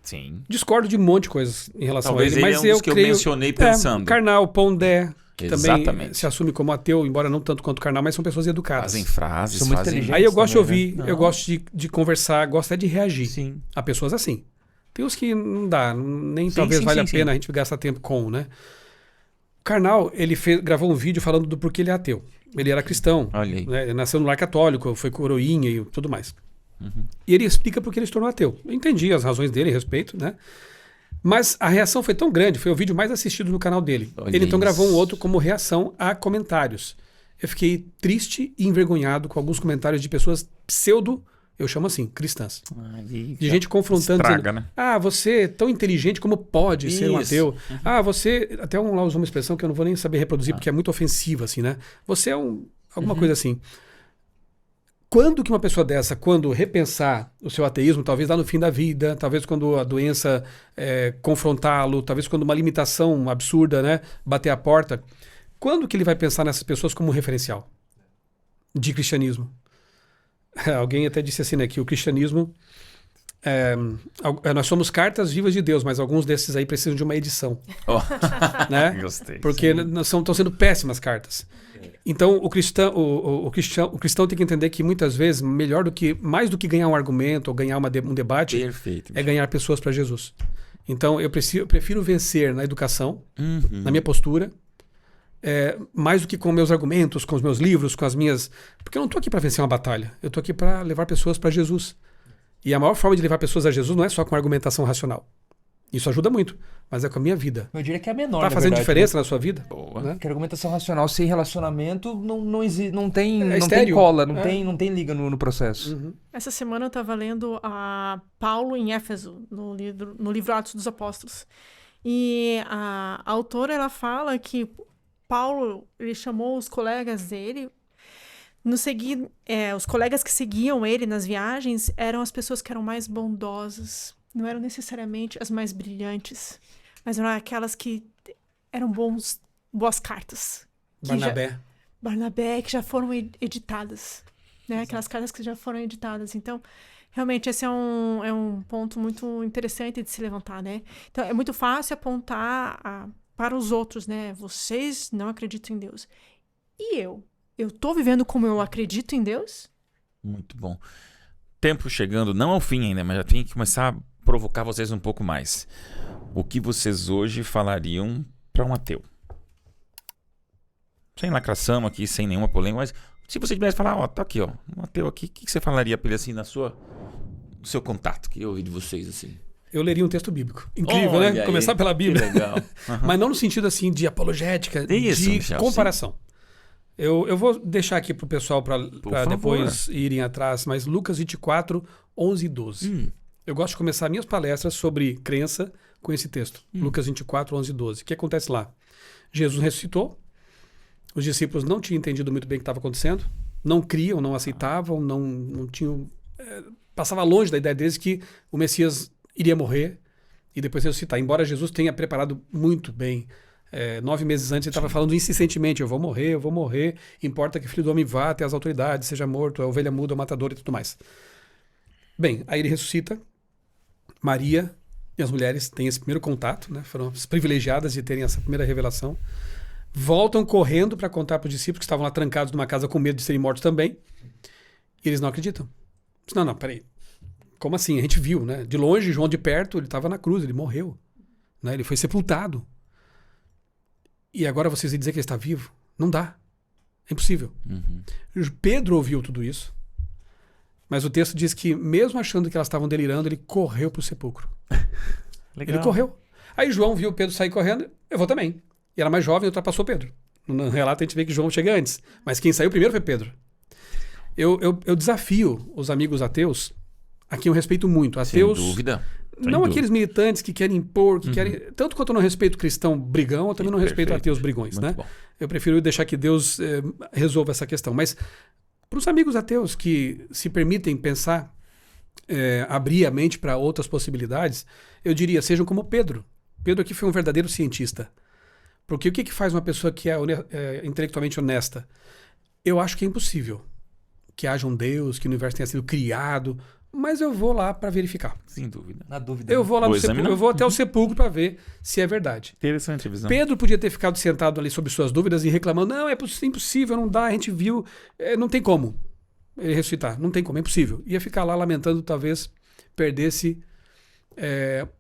Sim. Discordo de um monte de coisas em relação Talvez a ele, mas é um dos que eu mencionei pensando. Karnal, Pondé, que Exatamente. também se assume como ateu, embora não tanto quanto o Karnal, mas são pessoas educadas. Fazem frases, são muito inteligentes. Aí eu gosto de também, ouvir, né? eu gosto de conversar, gosto de reagir. Sim. A pessoas assim. Tem os que não dá, nem talvez valha a pena a gente gastar tempo com, né? Karnal, ele gravou um vídeo falando do porquê ele é ateu. Ele era cristão, né? Ele nasceu no lar católico, foi coroinha e tudo mais. E ele explica por que ele se tornou ateu. Eu entendi as razões dele, respeito, né? Mas a reação foi tão grande, foi o vídeo mais assistido no canal dele. Ele então gravou um outro como reação a comentários. Eu fiquei triste e envergonhado com alguns comentários de pessoas eu chamo assim, cristãs. De gente confrontando, estraga, dizendo, né? você é tão inteligente, como pode ser um ateu? Você, até um lá usou uma expressão que eu não vou nem saber reproduzir, porque é muito ofensiva, assim, né? Você é alguma coisa assim. Quando que uma pessoa dessa, quando repensar o seu ateísmo, talvez lá no fim da vida, talvez quando a doença confrontá-lo, talvez quando uma limitação absurda, né, bater a porta, quando que ele vai pensar nessas pessoas como referencial de cristianismo? Alguém até disse assim, né, que o cristianismo Nós somos cartas vivas de Deus, mas alguns desses aí precisam de uma edição. Ó, Né? gostei. Porque estão sendo péssimas cartas. Então, o cristão tem que entender que muitas vezes, mais do que ganhar um argumento ou ganhar um debate, Perfeito. é ganhar pessoas para Jesus. Então, eu prefiro vencer na educação, Uhum. na minha postura, mais do que com meus argumentos, com os meus livros, com as minhas... Porque eu não estou aqui para vencer uma batalha. Eu estou aqui para levar pessoas para Jesus. E a maior forma de levar pessoas a Jesus não é só com argumentação racional. Isso ajuda muito, mas é com a minha vida. Eu diria que é a menor, Tá na fazendo verdade, diferença na sua vida? Boa. Né? Porque a argumentação racional sem relacionamento não tem estéril. cola, não tem liga no processo. Uhum. Essa semana eu estava lendo a Paulo em Éfeso, no livro Atos dos Apóstolos. E a autora, ela fala que Paulo, ele chamou os colegas dele, os colegas que seguiam ele nas viagens eram as pessoas que eram mais bondosas, não eram necessariamente as mais brilhantes, mas eram aquelas que eram boas cartas. Barnabé, que já foram editadas, né? Aquelas cartas que já foram editadas. Então, realmente, esse é um ponto muito interessante de se levantar, né? Então, é muito fácil apontar para os outros, né? Vocês não acreditam em Deus. E eu? Eu tô vivendo como eu acredito em Deus? Muito bom. Tempo chegando, não ao fim ainda, mas já tem que começar a provocar vocês um pouco mais. O que vocês hoje falariam para um ateu? Sem lacração aqui, sem nenhuma polêmica, mas se você tivesse falar, tá aqui, um ateu aqui, o que você falaria para ele assim no seu contato, que eu ouvi de vocês assim? Eu leria um texto bíblico. Incrível, Olha né? aí, Começar pela Bíblia. Que legal. Uhum. Mas não no sentido assim de apologética, Isso, de Michel, comparação. Eu vou deixar aqui pro pessoal para depois irem atrás, mas Lucas 24, 11 e 12. Eu gosto de começar minhas palestras sobre crença com esse texto. Lucas 24, 11 e 12. O que acontece lá? Jesus ressuscitou. Os discípulos não tinham entendido muito bem o que estava acontecendo. Não criam, não aceitavam, não tinham... passava longe da ideia deles que o Messias iria morrer e depois ressuscitar. Embora Jesus tenha preparado muito bem. 9 meses antes ele estava falando insistentemente, eu vou morrer, importa que o Filho do Homem vá até as autoridades, seja morto, a ovelha muda, o matador e tudo mais. Bem, aí ele ressuscita. Maria e as mulheres têm esse primeiro contato, né? Foram as privilegiadas de terem essa primeira revelação. Voltam correndo para contar para os discípulos que estavam lá trancados numa casa com medo de serem mortos também. E eles não acreditam. Não, peraí. Como assim? A gente viu, né? De longe, João de perto, ele estava na cruz, ele morreu. Né? Ele foi sepultado. E agora vocês vão dizer que ele está vivo? Não dá. É impossível. Pedro ouviu tudo isso. Mas o texto diz que, mesmo achando que elas estavam delirando, ele correu para o sepulcro. Legal. Ele correu. Aí João viu Pedro sair correndo, eu vou também. E era mais jovem e ultrapassou Pedro. No relato a gente vê que João chega antes. Mas quem saiu primeiro foi Pedro. Eu desafio os amigos ateus, a quem eu respeito muito. Ateus, Sem dúvida. não aqueles militantes que querem impor, que querem... Tanto quanto eu não respeito cristão brigão, eu também não respeito ateus brigões, né? Bom. Eu prefiro deixar que Deus resolva essa questão. Mas para os amigos ateus que se permitem pensar, abrir a mente para outras possibilidades, eu diria, sejam como Pedro. Pedro aqui foi um verdadeiro cientista. Porque o que faz uma pessoa que é intelectualmente honesta? Eu acho que é impossível que haja um Deus, que o universo tenha sido criado, mas eu vou lá para verificar. Sem dúvida. Na dúvida. Eu vou lá Vou no sepulcro, examinar. eu vou até o sepulcro para ver se é verdade. Interessante a visão. Pedro podia ter ficado sentado ali sobre suas dúvidas e reclamando, não, é impossível, não dá, a gente viu, não tem como ele ressuscitar, não tem como, é impossível. Ia ficar lá lamentando, talvez perdesse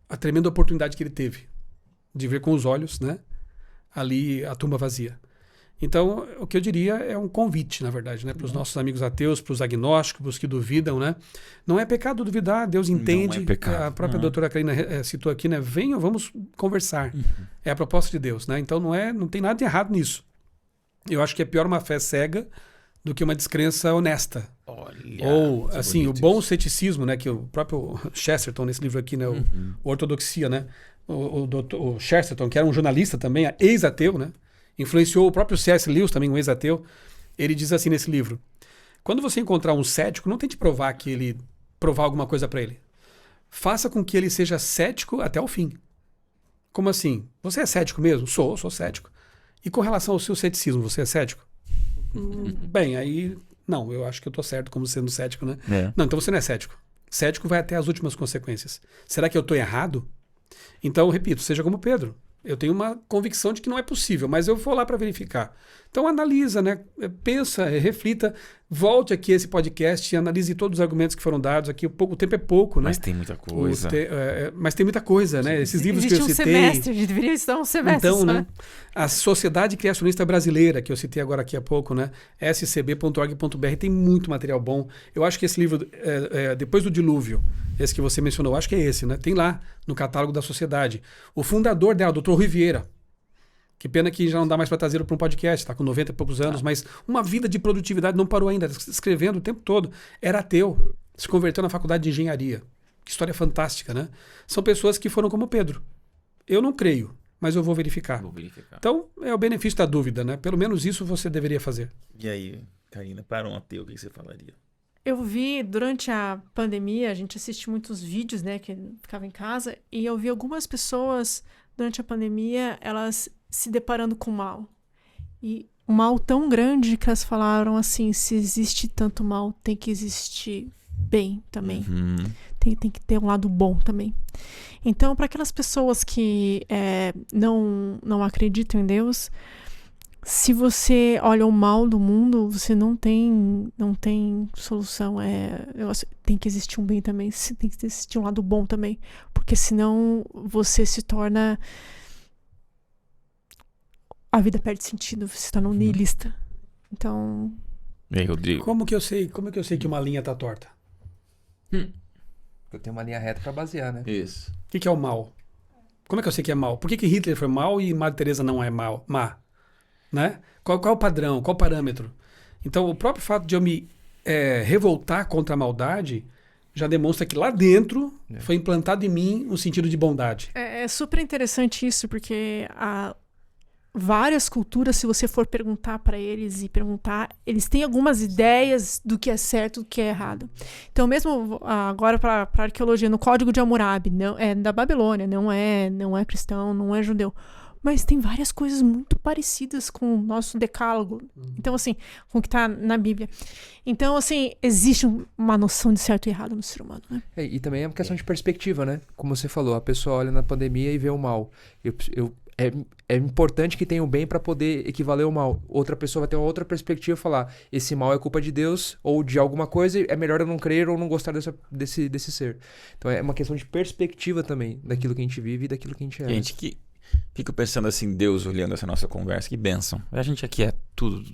a tremenda oportunidade que ele teve de ver com os olhos, né, ali a tumba vazia. Então, o que eu diria é um convite, na verdade, né, para os nossos amigos ateus, para os agnósticos, para os que duvidam, né? Não é pecado duvidar, Deus entende. Não é pecado. A própria doutora Karina citou aqui, né? Venham, vamos conversar. É a proposta de Deus, né? Então, não tem nada de errado nisso. Eu acho que é pior uma fé cega do que uma descrença honesta. Olha, Ou, que assim, o bonito bom isso. ceticismo, né? Que o próprio Chesterton, nesse livro aqui, né? O Ortodoxia, né? O Chesterton, que era um jornalista também, ex-ateu, né? Influenciou o próprio C.S. Lewis, também um ex-ateu. Ele diz assim nesse livro: quando você encontrar um cético, não tente provar alguma coisa para ele. Faça com que ele seja cético até o fim. Como assim? Você é cético mesmo? Sou cético. E com relação ao seu ceticismo, você é cético? Bem, aí... Não, eu acho que eu tô certo como sendo cético, né? É. Não, então você não é cético. Cético vai até as últimas consequências. Será que eu estou errado? Então, repito, seja como Pedro. Eu tenho uma convicção de que não é possível, mas eu vou lá para verificar. Então analisa, né? Pensa, reflita, volte aqui a esse podcast e analise todos os argumentos que foram dados aqui. O tempo é pouco, né? Mas tem muita coisa. Mas tem muita coisa, né? Esses livros que eu citei... semestre, a gente deveria estar um semestre então, só. né? A Sociedade Criacionista Brasileira, que eu citei agora aqui há pouco, né? scb.org.br, tem muito material bom. Eu acho que esse livro, Depois do Dilúvio, esse que você mencionou, acho que é esse, né? Tem lá no catálogo da Sociedade. O fundador dela, Dr. Rui Vieira, que pena que já não dá mais para trazer para um podcast, está com 90 e poucos anos, mas uma vida de produtividade, não parou ainda, escrevendo o tempo todo. Era ateu, se converteu na faculdade de engenharia. Que história fantástica, né? São pessoas que foram como Pedro. Eu não creio, mas eu vou verificar. Então, é o benefício da dúvida, né? Pelo menos isso você deveria fazer. E aí, Karina, para um ateu, o que você falaria? Eu vi, durante a pandemia, a gente assiste muitos vídeos, né, que ficava em casa, e eu vi algumas pessoas, durante a pandemia, elas se deparando com o mal. E um mal tão grande que elas falaram assim, se existe tanto mal, tem que existir bem também. Tem que ter um lado bom também. Então, para aquelas pessoas que não acreditam em Deus, se você olha o mal do mundo, você não tem solução. Tem que existir um bem também, tem que existir um lado bom também. Porque senão você se torna... A vida perde sentido, você se torna um niilista. Então... E aí, Rodrigo? Como que eu sei que uma linha tá torta? Eu tenho uma linha reta para basear, né? Isso. O que é o mal? Como é que eu sei que é mal? Por que Hitler foi mal e Madre Teresa não é má? Né? Qual é o padrão? Qual o parâmetro? Então, o próprio fato de eu me revoltar contra a maldade já demonstra que lá dentro foi implantado em mim um sentido de bondade. É super interessante isso, porque várias culturas, se você for perguntar para eles eles têm algumas ideias do que é certo e do que é errado. Então, mesmo agora para a arqueologia, no Código de Hammurabi, não é da Babilônia, não é cristão, não é judeu. Mas tem várias coisas muito parecidas com o nosso decálogo. Então, assim, com o que está na Bíblia. Então, assim, existe uma noção de certo e errado no ser humano, né? E também é uma questão de perspectiva, né? Como você falou, a pessoa olha na pandemia e vê o mal. É importante que tenha o bem para poder equivaler ao mal. Outra pessoa vai ter uma outra perspectiva e falar, esse mal é culpa de Deus ou de alguma coisa, é melhor eu não crer ou não gostar desse ser. Então é uma questão de perspectiva também, daquilo que a gente vive e daquilo que a gente é. Gente, que fico pensando assim, Deus olhando essa nossa conversa, que bênção. A gente aqui é tudo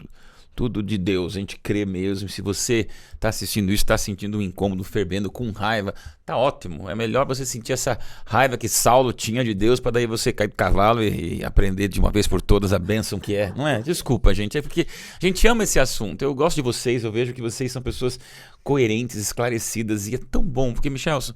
de Deus, a gente crê mesmo. Se você está assistindo isso, está sentindo um incômodo, fervendo, com raiva, tá ótimo. É melhor você sentir essa raiva que Saulo tinha de Deus, para daí você cair do cavalo e aprender de uma vez por todas a bênção que é. Não é? Desculpa, gente. É porque a gente ama esse assunto. Eu gosto de vocês, eu vejo que vocês são pessoas coerentes, esclarecidas, e é tão bom, porque, Michelson,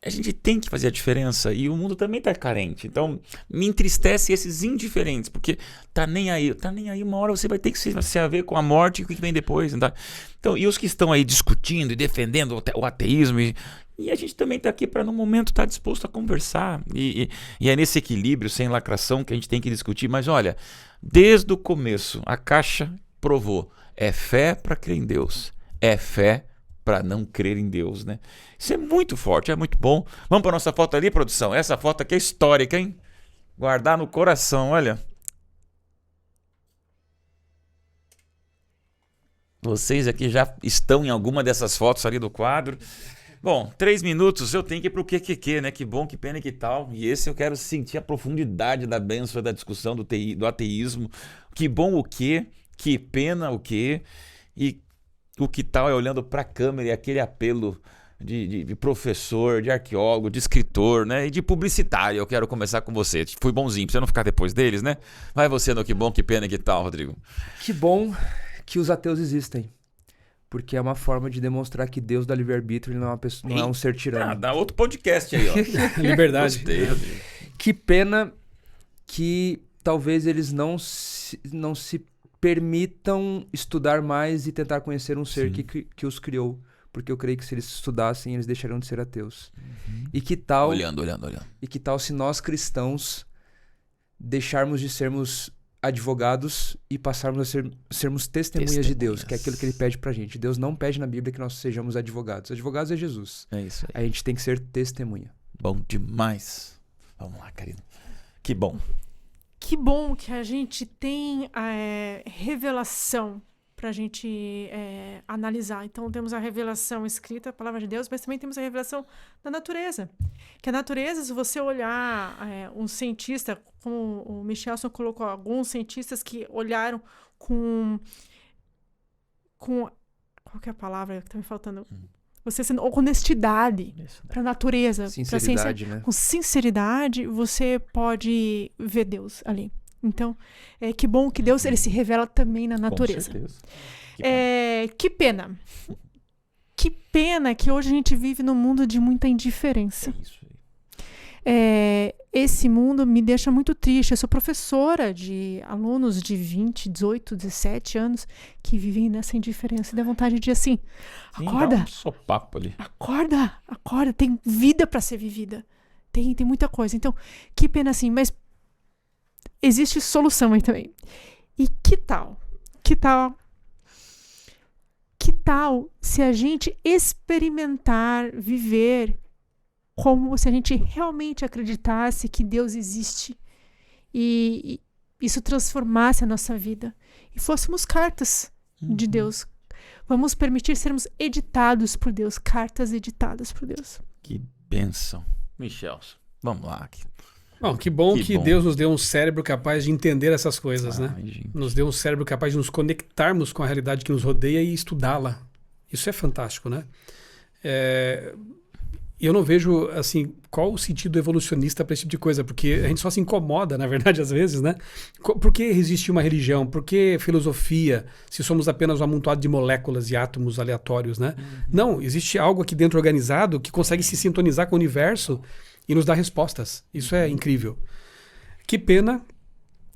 a gente tem que fazer a diferença e o mundo também tá carente. Então, me entristece esses indiferentes, porque tá nem aí, uma hora você vai ter que se haver com a morte e o que vem depois, tá? Então, e os que estão aí discutindo e defendendo o ateísmo, e a gente também tá aqui para no momento estar disposto a conversar, e é nesse equilíbrio, sem lacração, que a gente tem que discutir. Mas olha, desde o começo, a Caixa provou, é fé para crer em Deus, é fé para não crer em Deus, né? Isso é muito forte, é muito bom. Vamos para nossa foto ali, produção? Essa foto aqui é histórica, hein? Guardar no coração, olha. Vocês aqui já estão em alguma dessas fotos ali do quadro. Bom, 3 minutos, eu tenho que ir pro QQQ, né? Que bom, que pena e que tal. E esse eu quero sentir a profundidade da bênção da discussão do ateísmo. Que bom o quê? Que pena o quê? E o que tal é olhando para a câmera e aquele apelo de professor, de arqueólogo, de escritor, né? E de publicitário. Eu quero começar com você. Fui bonzinho, pra você não ficar depois deles, né? Vai você no que bom, que pena e que tal, Rodrigo. Que bom que os ateus existem. Porque é uma forma de demonstrar que Deus dá livre-arbítrio, ele não é uma pessoa, não é um ser tirano. Dá outro podcast aí, ó. Liberdade. Gostei, Rodrigo. Que pena que talvez eles não se permitam estudar mais e tentar conhecer um ser que os criou. Porque eu creio que se eles estudassem, eles deixariam de ser ateus. E que tal... Olhando. E que tal se nós cristãos deixarmos de sermos advogados e passarmos a sermos testemunhas de Deus, que é aquilo que ele pede pra gente. Deus não pede na Bíblia que nós sejamos advogados. Advogados é Jesus. É isso aí. A gente tem que ser testemunha. Bom demais. Vamos lá, Karina. Que bom. Que bom que a gente tem revelação para a gente analisar. Então, temos a revelação escrita, a palavra de Deus, mas também temos a revelação da natureza. Que a natureza, se você olhar um cientista, como o Michelson colocou, alguns cientistas que olharam com qual que é a palavra que está me faltando? Você sendo honestidade para a natureza, para a ciência, né? Com sinceridade, você pode ver Deus ali. Então, que bom que Deus ele se revela também na natureza. Com certeza. Que pena. Que pena que hoje a gente vive num mundo de muita indiferença. É isso aí. Esse mundo me deixa muito triste. Eu sou professora de alunos de 20, 18, 17 anos que vivem nessa indiferença. E dá vontade de assim, acorda. Dá um sopapo ali. Acorda. Tem vida para ser vivida. Tem muita coisa. Então, que pena assim. Mas existe solução aí também. E que tal se a gente experimentar viver como se a gente realmente acreditasse que Deus existe e isso transformasse a nossa vida e fôssemos cartas de Deus. Vamos permitir sermos editados por Deus, cartas editadas por Deus. Que bênção. Michelson, vamos lá. Bom, que bom que Deus nos deu um cérebro capaz de entender essas coisas, né? Gente. Nos deu um cérebro capaz de nos conectarmos com a realidade que nos rodeia e estudá-la. Isso é fantástico, né? Eu não vejo, assim, qual o sentido evolucionista para esse tipo de coisa, porque a gente só se incomoda, na verdade, às vezes, né? Por que existe uma religião? Por que filosofia, se somos apenas um amontoado de moléculas e átomos aleatórios, né? Não, existe algo aqui dentro organizado que consegue se sintonizar com o universo e nos dar respostas. Isso é incrível. Que pena,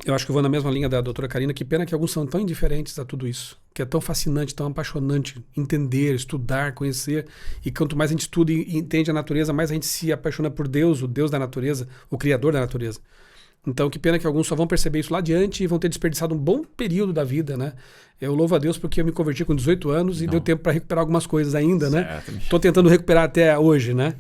eu acho que eu vou na mesma linha da doutora Karina, que pena que alguns são tão indiferentes a tudo isso, que é tão fascinante, tão apaixonante entender, estudar, conhecer, e quanto mais a gente estuda e entende a natureza, mais a gente se apaixona por Deus, o Deus da natureza, o Criador da natureza. Então, que pena que alguns só vão perceber isso lá adiante e vão ter desperdiçado um bom período da vida, né? Eu louvo a Deus porque eu me converti com 18 anos e deu tempo para recuperar algumas coisas ainda, né? Estou tentando recuperar até hoje, né?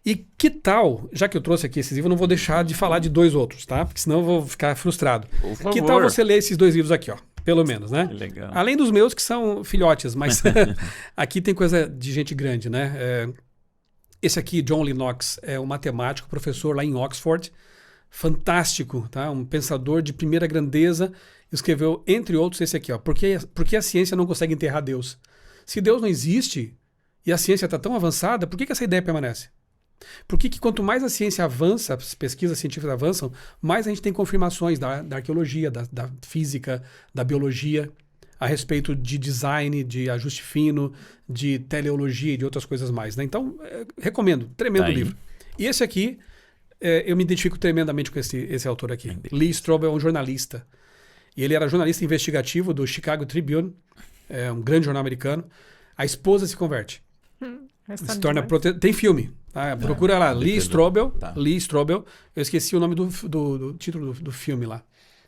E que tal, já que eu trouxe aqui esses livros, eu não vou deixar de falar de dois outros, tá? Porque senão eu vou ficar frustrado. Por favor. Que tal você ler esses dois livros aqui, ó? Pelo menos, né? Que legal. Além dos meus, que são filhotes, mas aqui tem coisa de gente grande, né? Esse aqui, John Lennox, é um matemático, professor lá em Oxford, fantástico, tá? Um pensador de primeira grandeza, escreveu, entre outros, esse aqui, ó. Por que a ciência não consegue enterrar Deus? Se Deus não existe e a ciência está tão avançada, por que essa ideia permanece? Por que quanto mais a ciência avança, as pesquisas científicas avançam, mais a gente tem confirmações da arqueologia, da física, da biologia, a respeito de design, de ajuste fino, de teleologia e de outras coisas mais, né? Então, recomendo, tremendo livro. E esse aqui, eu me identifico tremendamente com esse autor aqui. Lee Strobel é um jornalista. E ele era jornalista investigativo do Chicago Tribune, um grande jornal americano. A esposa se converte. Se torna tem filme. Tá? Procura lá, Lee Strobel. Tá. Lee Strobel. Eu esqueci o nome do título do filme lá.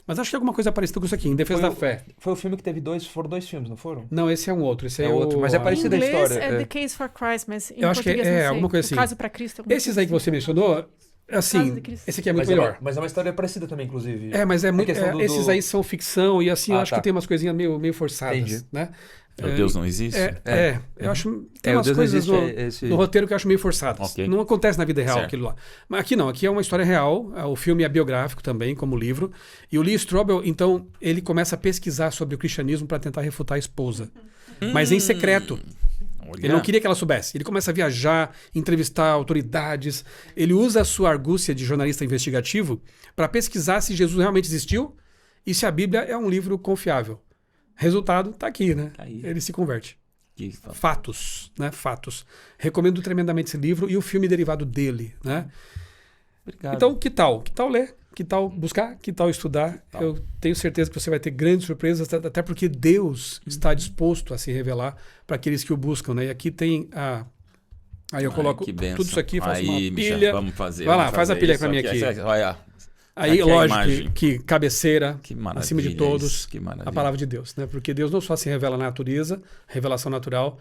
Mas acho que é alguma coisa parecida com isso aqui, Em Defesa da Fé. Foi o filme que teve foram dois filmes, não foram? Não, esse é um outro. Esse é outro, mas é parecido a história. É The Case for Christ, mas em eu acho que é alguma coisa assim. O Caso para Cristo. Esses aí que você mencionou, assim, esse aqui é muito melhor. Mas é uma história parecida também, inclusive. Mas é muito. Esses aí são ficção e assim, eu acho que tem umas coisinhas meio forçadas. Entendi. Né? Deus não existe? Eu acho tem umas coisas no roteiro que eu acho meio forçadas. Okay. Não acontece na vida real aquilo lá. Mas aqui não, aqui é uma história real. O filme é biográfico também, como livro. E o Lee Strobel, então, ele começa a pesquisar sobre o cristianismo para tentar refutar a esposa. Mas em secreto. Ele não queria que ela soubesse. Ele começa a viajar, entrevistar autoridades. Ele usa a sua argúcia de jornalista investigativo para pesquisar se Jesus realmente existiu e se a Bíblia é um livro confiável. Resultado, tá aqui, né? Ele se converte. Fatos, né? Fatos. Recomendo tremendamente esse livro e o filme derivado dele, né? Obrigado. Então, que tal? Que tal ler? Que tal buscar? Que tal estudar? Eu tenho certeza que você vai ter grandes surpresas, até porque Deus está disposto a se revelar para aqueles que o buscam, né? E aqui tem a... Aí eu coloco tudo isso aqui, faço uma pilha. Vamos fazer. Vai lá, faz a pilha para mim aqui. Olha, Aí, Aqui a lógico imagem. que cabeceira, Que maravilha acima de todos, isso, que maravilha. a palavra de Deus, né? Porque Deus não só se revela na natureza, revelação natural,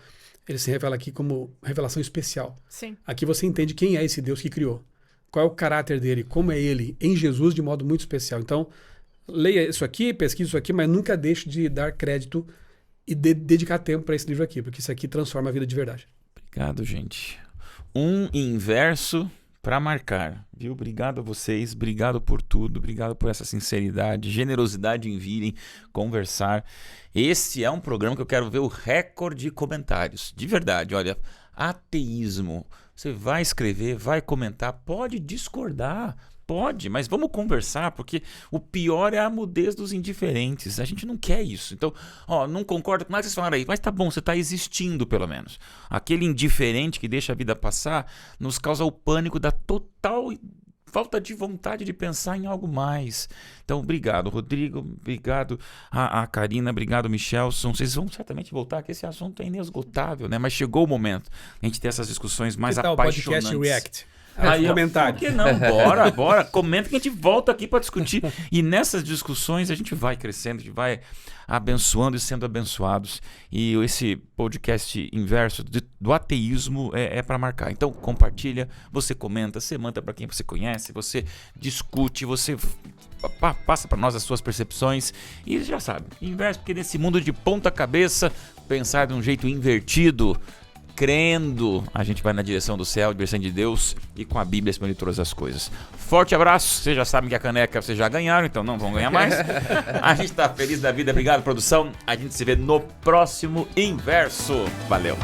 ele se revela aqui como revelação especial. Sim. Aqui você entende quem é esse Deus que criou, qual é o caráter dele, como é ele em Jesus de modo muito especial. Então, leia isso aqui, pesquise isso aqui, mas nunca deixe de dar crédito e dedicar tempo para esse livro aqui, porque isso aqui transforma a vida de verdade. Obrigado, gente. Um inverso para marcar, viu? Obrigado a vocês, obrigado por tudo, obrigado por essa sinceridade, generosidade em virem conversar. Esse é um programa que eu quero ver o recorde de comentários, de verdade. Olha, ateísmo, você vai escrever, vai comentar, pode discordar, pode, mas vamos conversar, porque o pior é a mudez dos indiferentes. A gente não quer isso. Então, não concordo com nada que vocês falaram aí, mas tá bom, você está existindo pelo menos. Aquele indiferente que deixa a vida passar nos causa o pânico da total falta de vontade de pensar em algo mais. Então, obrigado, Rodrigo, obrigado a Karina, obrigado, Michelson. Vocês vão certamente voltar, que esse assunto é inesgotável, né? Mas chegou o momento a gente ter essas discussões mais Que tal o apaixonantes. podcast React? Aí, Comentário. por que não? Bora. Comenta que a gente volta aqui para discutir. E nessas discussões a gente vai crescendo, a gente vai abençoando e sendo abençoados. E esse podcast inverso do ateísmo é para marcar. Então compartilha, você comenta, você manda para quem você conhece, você discute, você passa para nós as suas percepções. E já sabe, inverso, porque nesse mundo de ponta cabeça, pensar de um jeito invertido, crendo, a gente vai na direção do céu, direção de Deus e com a Bíblia acima de todas as coisas. Forte abraço, vocês já sabem que a caneca vocês já ganharam, então não vão ganhar mais. A gente tá feliz da vida, obrigado produção, a gente se vê no próximo Inverso. Valeu!